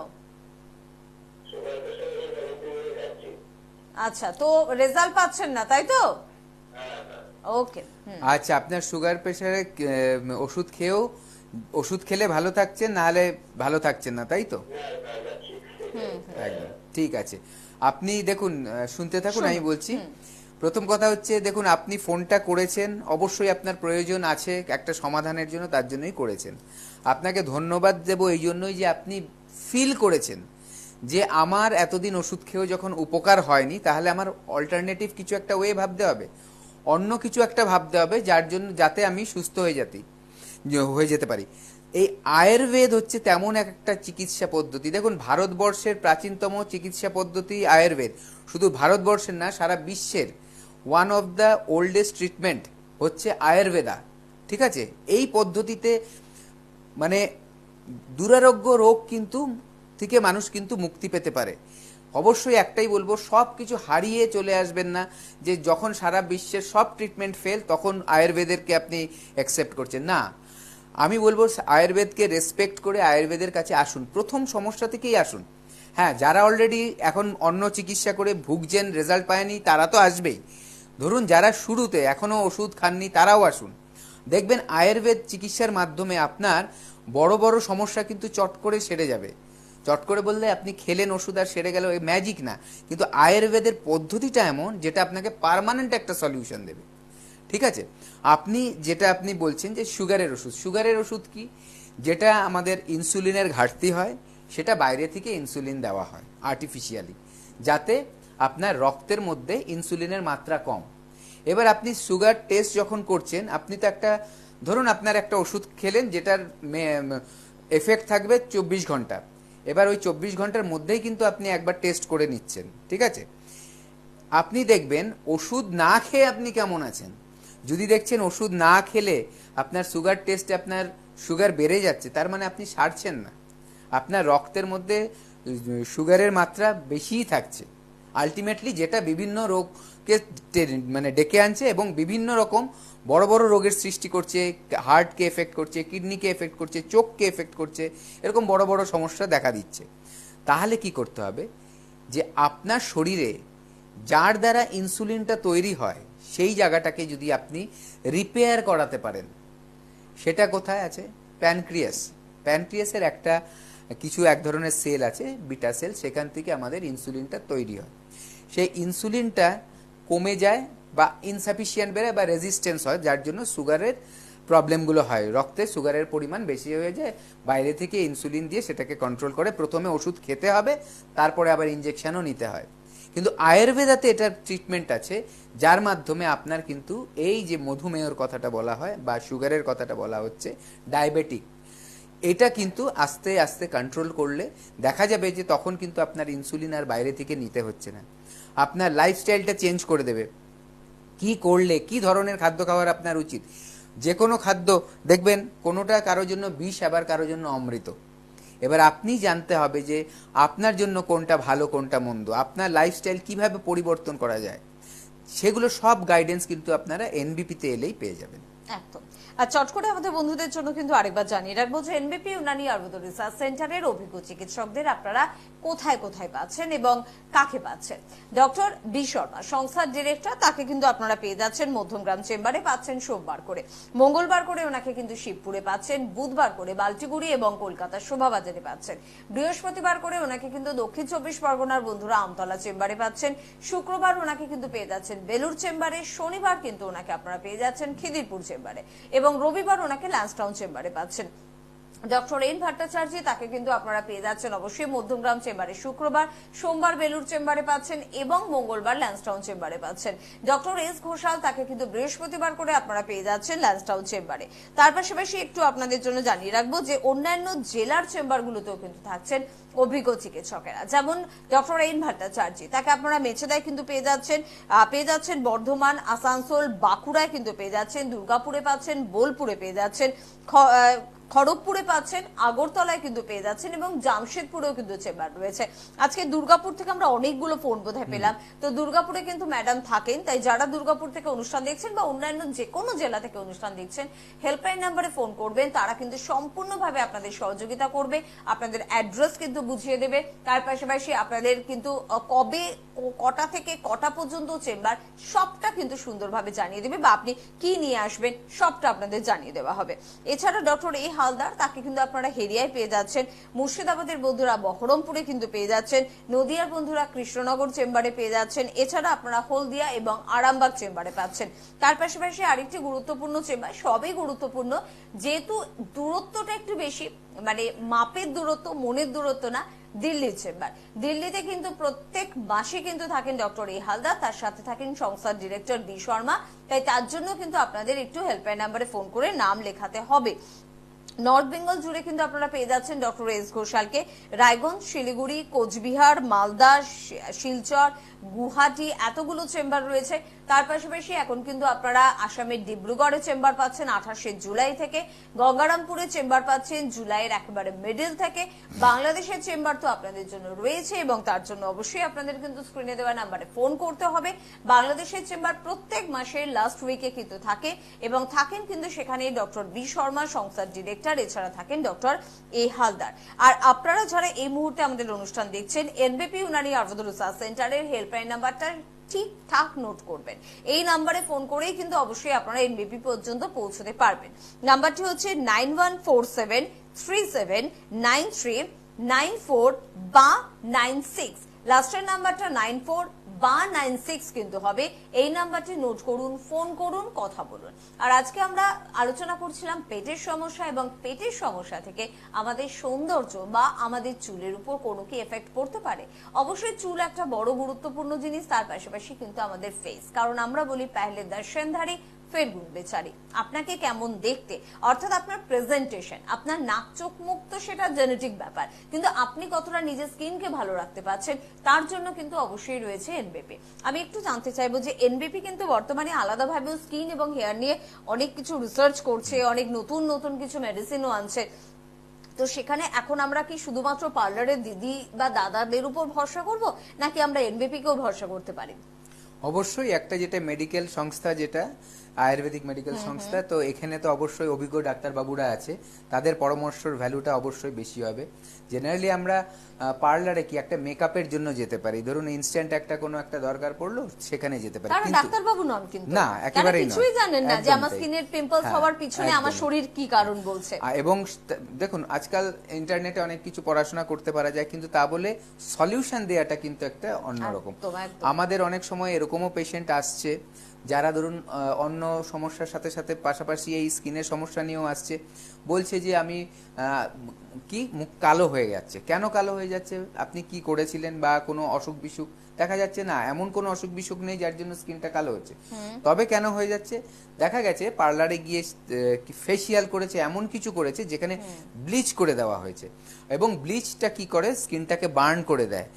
A: আচ্ছা, তো রেজাল্ট পাচ্ছেন না, তাই তো? ওকে।
B: আচ্ছা, আপনার সুগার প্রেশারে ওষুধ খেলে ভালো থাকছেন, না হলে ভালো থাকছেন না, তাই তো? একদম ঠিক আছে। আপনি দেখুন, শুনতে থাকুন, আমি বলছি। প্রথম কথা হচ্ছে, দেখুন আপনি ফোনটা করেছেন, অবশ্যই আপনার প্রয়োজন আছে একটা সমাধানের জন্য, তার জন্যই করেছেন। আপনাকে ধন্যবাদ দেব এই জন্যই যে আপনি ফিল করেছেন যে আমার এতদিন ওষুধ খেয়েও যখন উপকার হয়নি, তাহলে আমার অল্টারনেটিভ কিছু একটা ওয়ে ভাবতে হবে, অন্য কিছু একটা ভাবতে হবে যাতে আমি সুস্থ হয়ে যেতে পারি। এই আয়ুর্বেদ হচ্ছে তেমন একটা চিকিৎসা পদ্ধতি। দেখুন, ভারতবর্ষের প্রাচীনতম চিকিৎসা পদ্ধতি আয়ুর্বেদ। শুধু ভারতবর্ষের না, সারা বিশ্বের one of the oldest treatment হচ্ছে আয়ুর্বেদা। ঠিক আছে? এই পদ্ধতিতে মানে দুরারোগ্য রোগ থেকে মানুষ কিন্তু মুক্তি পেতে পারে। অবশ্যই একটাই বলবো, সব কিছু হারিয়ে চলে আসবেন না যে যখন সারা বিশ্বের সব ট্রিটমেন্ট ফেল তখন আয়ুর্বেদেরকে আপনি অ্যাকসেপ্ট করছেন না। আমি বলবো আয়ুর্বেদকে রেসপেক্ট করে আয়ুর্বেদের কাছে আসুন, প্রথম সমস্যা থেকেই আসুন। হ্যাঁ, যারা অলরেডি এখন অন্য চিকিৎসা করে ভুগছেন, রেজাল্ট পায়নি, তারা তো আসবেই। ধরুন যারা শুরুতে এখনো ওষুধ খাননি, তারাও আসুন। দেখবেন আয়ুর্বেদ চিকিৎসার মাধ্যমে আপনার বড় বড় সমস্যা কিন্তু চট করে সেরে যাবে। চট করে বললে আপনি খেলেন ওষুধ আর সেরে গেল, এই ম্যাজিক না। কিন্তু আয়ুর্বেদের পদ্ধতিটা এমন যেটা আপনাকে পার্মানেন্ট একটা সলিউশন দেবে। ঠিক আছে? আপনি বলছেন যে সুগারের ওষুধ কি? যেটা আমাদের ইনসুলিনের ঘাটতি হয়, সেটা বাইরে থেকে ইনসুলিন দেওয়া হয় আর্টিফিশিয়ালি, যাতে আপনার রক্তের মধ্যে ইনসুলিনের মাত্রা কম। এবার আপনি সুগার টেস্ট যখন করছেন, আপনি তো ধরুন আপনার একটা ওষুধ খেলেন যেটার এফেক্ট থাকবে 24 ঘন্টা। এবার ওই 24 ঘন্টার মধ্যেই কিন্তু আপনি একবার টেস্ট করে নিচ্ছেন। ঠিক আছে? আপনি দেখবেন ওষুধ না খেয়ে আপনি কেমন আছেন। যদি দেখছেন ওষুধ না খেলে আপনার সুগার টেস্টে আপনার সুগার বেড়ে যাচ্ছে, তার মানে আপনি সারছেন না, আপনার রক্তের মধ্যে সুগারের মাত্রা বেশিই থাকছে। আলটিমেটলি যেটা বিভিন্ন রোগকে ডেকে আনছে এবং বিভিন্ন রকম বড় বড় রোগের সৃষ্টি করছে, হার্টকে এফেক্ট করছে, কিডনিকে এফেক্ট করছে, চোখকে এফেক্ট করছে, এরকম বড় বড় সমস্যা দেখা দিচ্ছে। তাহলে কি করতে হবে, যে আপনার শরীরে যার দ্বারা ইনসুলিনটা তৈরি হয় সেই জায়গাটাকে যদি আপনি রিপেয়ার করাতে পারেন, সেটা কোথায় আছে? প্যানক্রিয়াসের এক ধরনের সেল আছে, বিটা সেল, সেখান থেকে আমাদের ইনসুলিনটা তৈরি হয়। সেই ইনসুলিনটা কমে যায় বা ইনসাফিসিয়েন্ট বেড়ে বা রেজিস্ট্যান্স হয়, যার জন্য সুগারের প্রবলেমগুলো হয়। রক্তে সুগারের পরিমাণ বেশি হয়ে যায়, বাইরে থেকে ইনসুলিন দিয়ে সেটাকে কন্ট্রোল করে। প্রথমে ওষুধ খেতে হবে, তারপরে আবার ইনজেকশনও নিতে হয়। কিন্তু আয়ুর্বেদাতে এটার ট্রিটমেন্ট আছে, যার মাধ্যমে আপনার কিন্তু এই যে মধুমেহর কথাটা বলা হয় বা সুগারের কথাটা বলা হচ্ছে, ডায়াবেটিক, এটা কিন্তু আস্তে আস্তে কন্ট্রোল করলে দেখা যাবে যে তখন কিন্তু আপনার ইনসুলিন আর বাইরে থেকে নিতে হচ্ছে না। আপনার লাইফস্টাইলটা চেঞ্জ করে দেবে। কি করলে, কি ধরনের খাদ্য খাওয়ার আপনার উচিত? যে কোনো খাদ্য দেখবেন কোনোটা কারোর জন্য বিষ, আবার কারোর জন্য অমৃত। এবার আপনি জানতে হবে যে আপনার জন্য কোনটা ভালো, কোনটা মন্দ, আপনার লাইফস্টাইল কিভাবে পরিবর্তন করা যায়, সেগুলো সব গাইডেন্স কিন্তু আপনারা এনবিপিতে এলেই পেয়ে যাবেন।
A: একদম। আর চট করে আমাদের বন্ধুদের জন্য কিন্তু আরেকবার জানিয়ে রাখবো যে এনবিপি ইউনানি আয়ুর্বেদ রিসার্চ সেন্টারের অভিজ্ঞ চিকিৎসকদের আপনারা কোথায় কোথায় পাচ্ছেন এবং কাকে পাচ্ছেন। ডক্টর বি শর্মা সংস্থার ডিরেক্টর, তাকে কিন্তু আপনারা পেয়ে যাচ্ছেন মধ্যমগ্রাম চেম্বারে, পাচ্ছেন সোমবার করে, মঙ্গলবার করে ওনাকে কিন্তু শিবপুরে পাচ্ছেন, বুধবার করে বাল্টিগুড়ি এবং কলকাতার শোভাবাজারে পাচ্ছেন, বৃহস্পতিবার করে ওনাকে কিন্তু দক্ষিণ 24 পরগনার বন্ধুরা আমতলা চেম্বারে পাচ্ছেন, শুক্রবার ওনাকে কিন্তু পেয়ে যাচ্ছেন বেলুর চেম্বারে, শনিবার কিন্তু ওনাকে আপনারা পেয়ে যাচ্ছেন খিদিরপুর চেম্বারে এবং রবিবার ওনাকে ল্যান্সটাউন চেম্বারে পাচ্ছেন। ডক্টর এন ভট্টাচার্য, তাকে কিন্তু আপনারা পেয়ে যাচ্ছেন অবশ্যই মধ্যমগ্রাম চেম্বারে শুক্রবার, সোমবার বেলুর চেম্বারে পাচ্ছেন এবং মঙ্গলবার ল্যান্সটাউন চেম্বারে পাচ্ছেন। ডক্টর এস ঘোষাল, তাকে কিন্তু বৃহস্পতিবার করে আপনারা পেয়ে যাচ্ছেন ল্যান্সটাউন চেম্বারে। তার পাশাপাশি একটু আপনাদের জন্য জানিয়ে রাখবো যে অন্যান্য জেলার চেম্বারগুলোতেও কিন্তু থাকছেন অভিজ্ঞ চিকিৎসকেরা, যেমন ডক্টর এন ভট্টাচার্য, তাকে আপনারা মেছেদায় কিন্তু পেয়ে যাচ্ছেন বর্ধমান, আসানসোল, বাঁকুড়ায় কিন্তু পেয়ে যাচ্ছেন, দুর্গাপুরে পাচ্ছেন, বোলপুরে পেয়ে যাচ্ছেন, খড়গপুরে পাচ্ছেন, আগরতলায় কিন্তু পেয়ে যাচ্ছেন এবং জামশেদপুরেও কিন্তু চেম্বার রয়েছে। আজকে দুর্গাপুর থেকে আমরা অনেকগুলো ফোন বোধহয় পেলাম, তো দুর্গাপুরে কিন্তু ম্যাডাম থাকেন, তাই যারা দুর্গাপুর থেকে অনুষ্ঠান দেখছেন বা অন্যান্য যে কোনো জেলা থেকে অনুষ্ঠান দেখছেন, হেল্পলাইন নাম্বারে ফোন করবেন, তারা কিন্তু সম্পূর্ণভাবে আপনাদের সহযোগিতা করবে, আপনাদের অ্যাড্রেস কিন্তু বুঝিয়ে দেবে। তার পাশাপাশি আপনাদের কিন্তু কবে কটা থেকে কটা পর্যন্ত চেম্বার সবটা কিন্তু সুন্দরভাবে জানিয়ে দেবে, বা আপনি কি নিয়ে আসবেন সবটা আপনাদের জানিয়ে দেওয়া হবে। এছাড়া ডক্টর এ হালদার, তাকে কিন্তু আপনারা হেরিয়ায় পেয়ে যাচ্ছেন, মুর্শিদাবাদের বন্ধুরা বহরমপুরে কিন্তু পেয়ে যাচ্ছেন, নদিয়ার বন্ধুরা কৃষ্ণনগর চেম্বারে পেয়ে যাচ্ছেন, এছাড়া আপনারা হলদিয়া এবং আরামবাগ চেম্বারে পাচ্ছেন। তার পাশাপাশি আরেকটি গুরুত্বপূর্ণ চেম্বার, সবই গুরুত্বপূর্ণ, যেহেতু দূরত্বটা একটু বেশি, মানে মাপের দূরত্ব, মনের দূরত্ব না, দিল্লির চেম্বার। দিল্লিতে কিন্তু প্রত্যেক মাসে কিন্তু থাকেন ডক্টর এ হালদার, তার সাথে থাকেন সংস্থার ডিরেক্টর বি শর্মা, তাই তার জন্য কিন্তু আপনাদের একটু হেল্পলাইন নাম্বারে ফোন করে নাম লেখাতে হবে। নর্থ বেঙ্গল জুড়ে কিন্তু আপনারা পেয়ে যাচ্ছেন ডক্টর এস ঘোষালকে, রায়গঞ্জ, শিলিগুড়ি, কোচবিহার, মালদা, শিলচর, গুয়াহাটি, এতগুলো চেম্বার রয়েছে। তার পাশাপাশি এখন কিন্তু আপনারা আসামের ডিব্রুগড়ে চেম্বার পাচ্ছেন 28শে জুলাই থেকে, গঙ্গারামপুরে চেম্বার পাচ্ছেন জুলাইয়ের একেবারে মিডল থেকে, বাংলাদেশের চেম্বার তো আপনাদের জন্য রয়েছে এবং তার জন্য অবশ্যই আপনাদের কিন্তু স্ক্রিনে দেওয়া নাম্বারে ফোন করতে হবে। বাংলাদেশের চেম্বার প্রত্যেক মাসের লাস্ট উইকে কিন্তু থাকে এবং থাকেন কিন্তু সেখানে ডক্টর বি শর্মা সংস্থার ডিরেক্টর, এছাড়া থাকেন ডক্টর এ হালদার। আর আপনারা যারা এই মুহূর্তে আমাদের অনুষ্ঠান দেখছেন, এনবিপি ইউনানি আয়ুর্বেদ রিসার্চ সেন্টারের হেল্পলাইন নাম্বারটা ঠিকঠাক নোট করবেন, এই নাম্বারে ফোন করেই কিন্তু অবশ্যই আপনারা এনবিপি পর্যন্ত পৌঁছতে পারবেন। নাম্বারটি হচ্ছে 9147379394 বা 96, লাস্টের নাম্বারটা 94 বা 96 কিন্তু হবে। এই নাম্বারটি নোট করুন, ফোন করুন, কথা বলুন। আর আজকে আমরা আলোচনা করছিলাম পেটের সমস্যা, এবং পেটের সমস্যা থেকে আমাদের সৌন্দর্য বা আমাদের চুলের উপর কোনো কি এফেক্ট পড়তে পারে। অবশ্যই চুল একটা বড় গুরুত্বপূর্ণ জিনিস, তার পাশাপাশি কিন্তু আমাদের ফেস, কারণ আমরা বলি পহলে দর্শনধারী ফের গুণ বেচারি। আপনাকে কেমন দেখতে, অর্থাৎ আপনার প্রেজেন্টেশন, আপনার নাক চোখ মুখ তো সেটা জেনেটিক ব্যাপার, কিন্তু আপনি কতটা নিজের স্কিনকে ভালো রাখতে পারছেন তার জন্য কিন্তু অবশ্যই রয়েছে এনবিপি। আমি একটু জানতে চাইবো যে এনবিপি কিন্তু বর্তমানে আলাদাভাবে স্কিন এবং হেয়ার নিয়ে অনেক কিছু রিসার্চ করছে, অনেক নতুন নতুন কিছু মেডিসিনও আনছে, তো সেখানে এখন আমরা কি শুধুমাত্র পার্লারের দিদি বা দাদাদের উপর ভরসা করব, নাকি আমরা এনবিপি কেও ভরসা করতে পারি?
B: অবশ্যই একটা যেটা মেডিকেল সংস্থা, যেটা আয়ুর্বেদিক মেডিকেল সংস্থা, তো এখানে তো অবশ্যই অভিজ্ঞ ডাক্তারবাবুরা আছে, তাদের পরামর্শের ভ্যালুটা অবশ্যই বেশি হবে। জেনারেলি আমরা পার্লারে কি একটা মেকআপের জন্য যেতে পারি, ধরুন ইনস্ট্যান্ট একটা কোনো একটা দরকার পড়লো, সেখানে যেতে পারি,
A: তারা
B: কিন্তু
A: ডাক্তারবাবু নন, কিন্তু
B: না, একেবারেই নয়,
A: কিছুই জানেন না যে
B: একদম
A: আমার
B: তাই।
A: স্কিনের পিম্পলস
B: হ্যাঁ,
A: হওয়ার পিছনে আমার
B: একদম।
A: শরীর কি কারণ বলছে।
B: এবং দেখুন আজকাল ইন্টারনেটে অনেক কিছু পড়াশোনা করতে পারা যায়, কিন্তু তা বলে সলিউশন দেওয়াটা কিন্তু একটা অন্যরকম।
A: একদম, একদম।
B: আমাদের অনেক সময় এরকমও পেশেন্ট আসছে যারা ধরুন অন্য সমস্যার সাথে সাথে পাশাপাশি এই স্কিনের সমস্যা নিয়েও আসছে, বলছে যে আমি কি মুখ কালো হয়ে যাচ্ছে। কেন কালো হয়ে যাচ্ছে, আপনি কি করেছিলেন বা কোনো অসুখ বিসুখ, দেখা যাচ্ছে না এমন কোনো অসুখ বিসুখ নেই যার জন্য স্কিনটা কালো হচ্ছে, তবে কেন হয়ে যাচ্ছে, দেখা গেছে পার্লারে গিয়ে ফেসিয়াল করেছে, এমন কিছু করেছে যেখানে ব্লিচ করে দেওয়া হয়েছে, এবং ব্লিচটা কি করে, স্কিনটাকে বার্ন করে দেয়।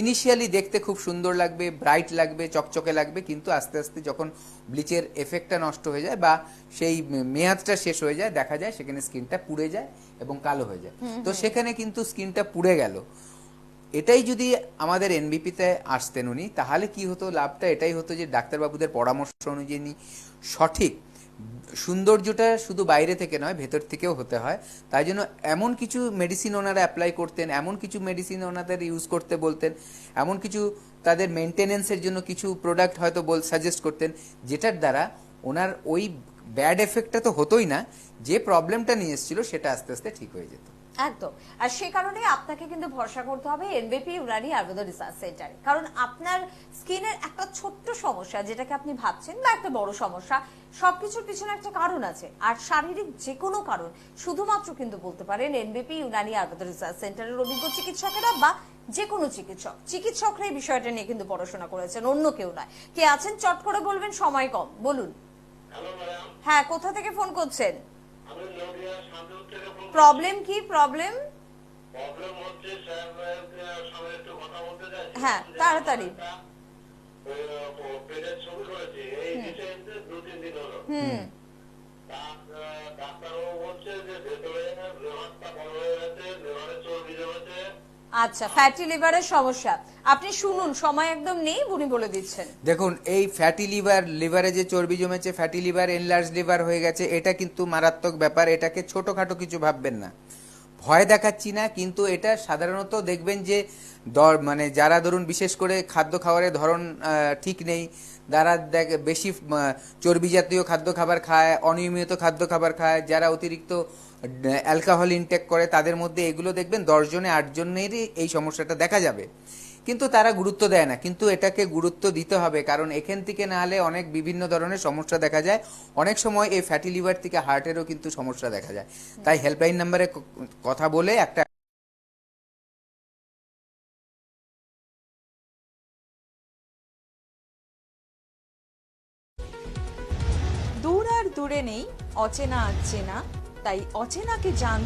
B: ইনিশিয়ালি দেখতে খুব সুন্দর লাগবে, ব্রাইট লাগবে, চকচকে লাগবে, কিন্তু আস্তে আস্তে যখন ব্লিচের এফেক্টটা নষ্ট হয়ে যায় বা সেই মেয়াদটা শেষ হয়ে যায়, দেখা যায় সেখানে স্কিনটা পুড়ে যায় এবং কালো হয়ে যায়। তো সেখানে কিন্তু স্কিনটা পুড়ে গেল। এটাই যদি আমাদের এনবিপিতে আসতেন উনি, তাহলে কি হতো, লাভটা এটাই হতো যে ডাক্তারবাবুদের পরামর্শ অনুযায়ী সঠিক সৌন্দর্যটা শুধু বাইরে থেকে নয়, ভেতর থেকেও হতে হয়। তাই জন্য এমন কিছু মেডিসিন ওনারা অ্যাপ্লাই করতেন, এমন কিছু মেডিসিন ওনাদের ইউজ করতে বলতেন, এমন কিছু তাদের মেনটেনেন্সের জন্য কিছু প্রোডাক্ট হয়তো সাজেস্ট করতেন, যেটার দ্বারা ওনার ওই ব্যাড এফেক্টটা তো হতোই না, যে প্রবলেমটা নিয়ে এসেছিল সেটা আস্তে আস্তে ঠিক হয়ে যেত।
A: একদম। আর সে কারণে আপনাকে কিন্তু ভরসা করতে হবে এনবিপি ইউনানি আয়ুর্বেদ রিসার্চ সেন্টারে, কারণ আপনার স্কিনের একটা ছোট্ট সমস্যা যেটাকে আপনি ভাবছেন বা একটা বড় সমস্যা, সবকিছুর পিছনে একটা কারণ আছে। আর শারীরিক যে কোনো কারণ শুধুমাত্র কিন্তু বলতে পারেন এনবিপি ইউনানি আয়ুর্বেদ রিসার্চ সেন্টারের অভিজ্ঞ চিকিৎসকেরা বা যে কোনো চিকিৎসকরা এই বিষয়টা নিয়ে কিন্তু পড়াশোনা করেছেন, অন্য কেউ নয়। কে আছেন চট করে বলবেন, সময় কম, বলুন।
C: হ্যালো ম্যাডাম,
A: হ্যাঁ, কোথা থেকে ফোন করছেন?
C: আমি নদিয়া শান্তিপুর থেকে ফোন করছি।
A: প্রবলেম কি? প্রবলেম
C: প্রবলেম হচ্ছে স্যার সঙ্গে একটু কথা বলতে চাইছি।
A: হ্যাঁ, তাড়াতাড়ি।
C: পেটের ছবি করেছি এই রিসেন্টলি 2-3 দিন হলো। ডাক্তারবাবু বলছে যে ভেতরে লিভারটা বড় হয়ে গেছে, লিভারে চর্বি জমেছে।
A: আচ্ছা, ফ্যাটি লিভারের সমস্যা। আপনি শুনুন, সময় একদম নেই, উনি বলে দিচ্ছেন।
B: দেখুন, এই ফ্যাটি লিভারে যে চর্বি জমেছে, ফ্যাটি লিভার, এনলার্জ লিভার হয়ে গেছে, এটা কিন্তু মারাত্মক ব্যাপার। এটাকে ছোটোখাটো কিছু ভাববেন না। ভয় দেখাচ্ছি না, কিন্তু এটা সাধারণত দেখবেন যে মানে যারা ধরুন বিশেষ করে খাদ্য খাবারের ধরন ঠিক নেই, যারা বেশি চর্বি জাতীয় খাদ্য খাবার খায়, অনিয়মিত খাদ্য খাবার খায়, যারা অতিরিক্ত অ্যালকোহল ইনটেক করে, তাদের মধ্যে এগুলো দেখবেন 10 জনে 8 জনেরই এই সমস্যাটা দেখা যাবে। কিন্তু তারা গুরুত্ব দেয় না, কিন্তু এটাকে গুরুত্ব দিতে হবে, কারণ এখান থেকে না হলে অনেক বিভিন্ন ধরনের সমস্যা দেখা যায়। অনেক সময় এই ফ্যাটি লিভার থেকে হার্টেরও কিন্তু সমস্যা দেখা যায়। তাই হেল্পলাইন নাম্বারে কথা বলে একটা
D: দূর আর দূরে নেই অচেনা চেনা, তাই অচেনাকে জান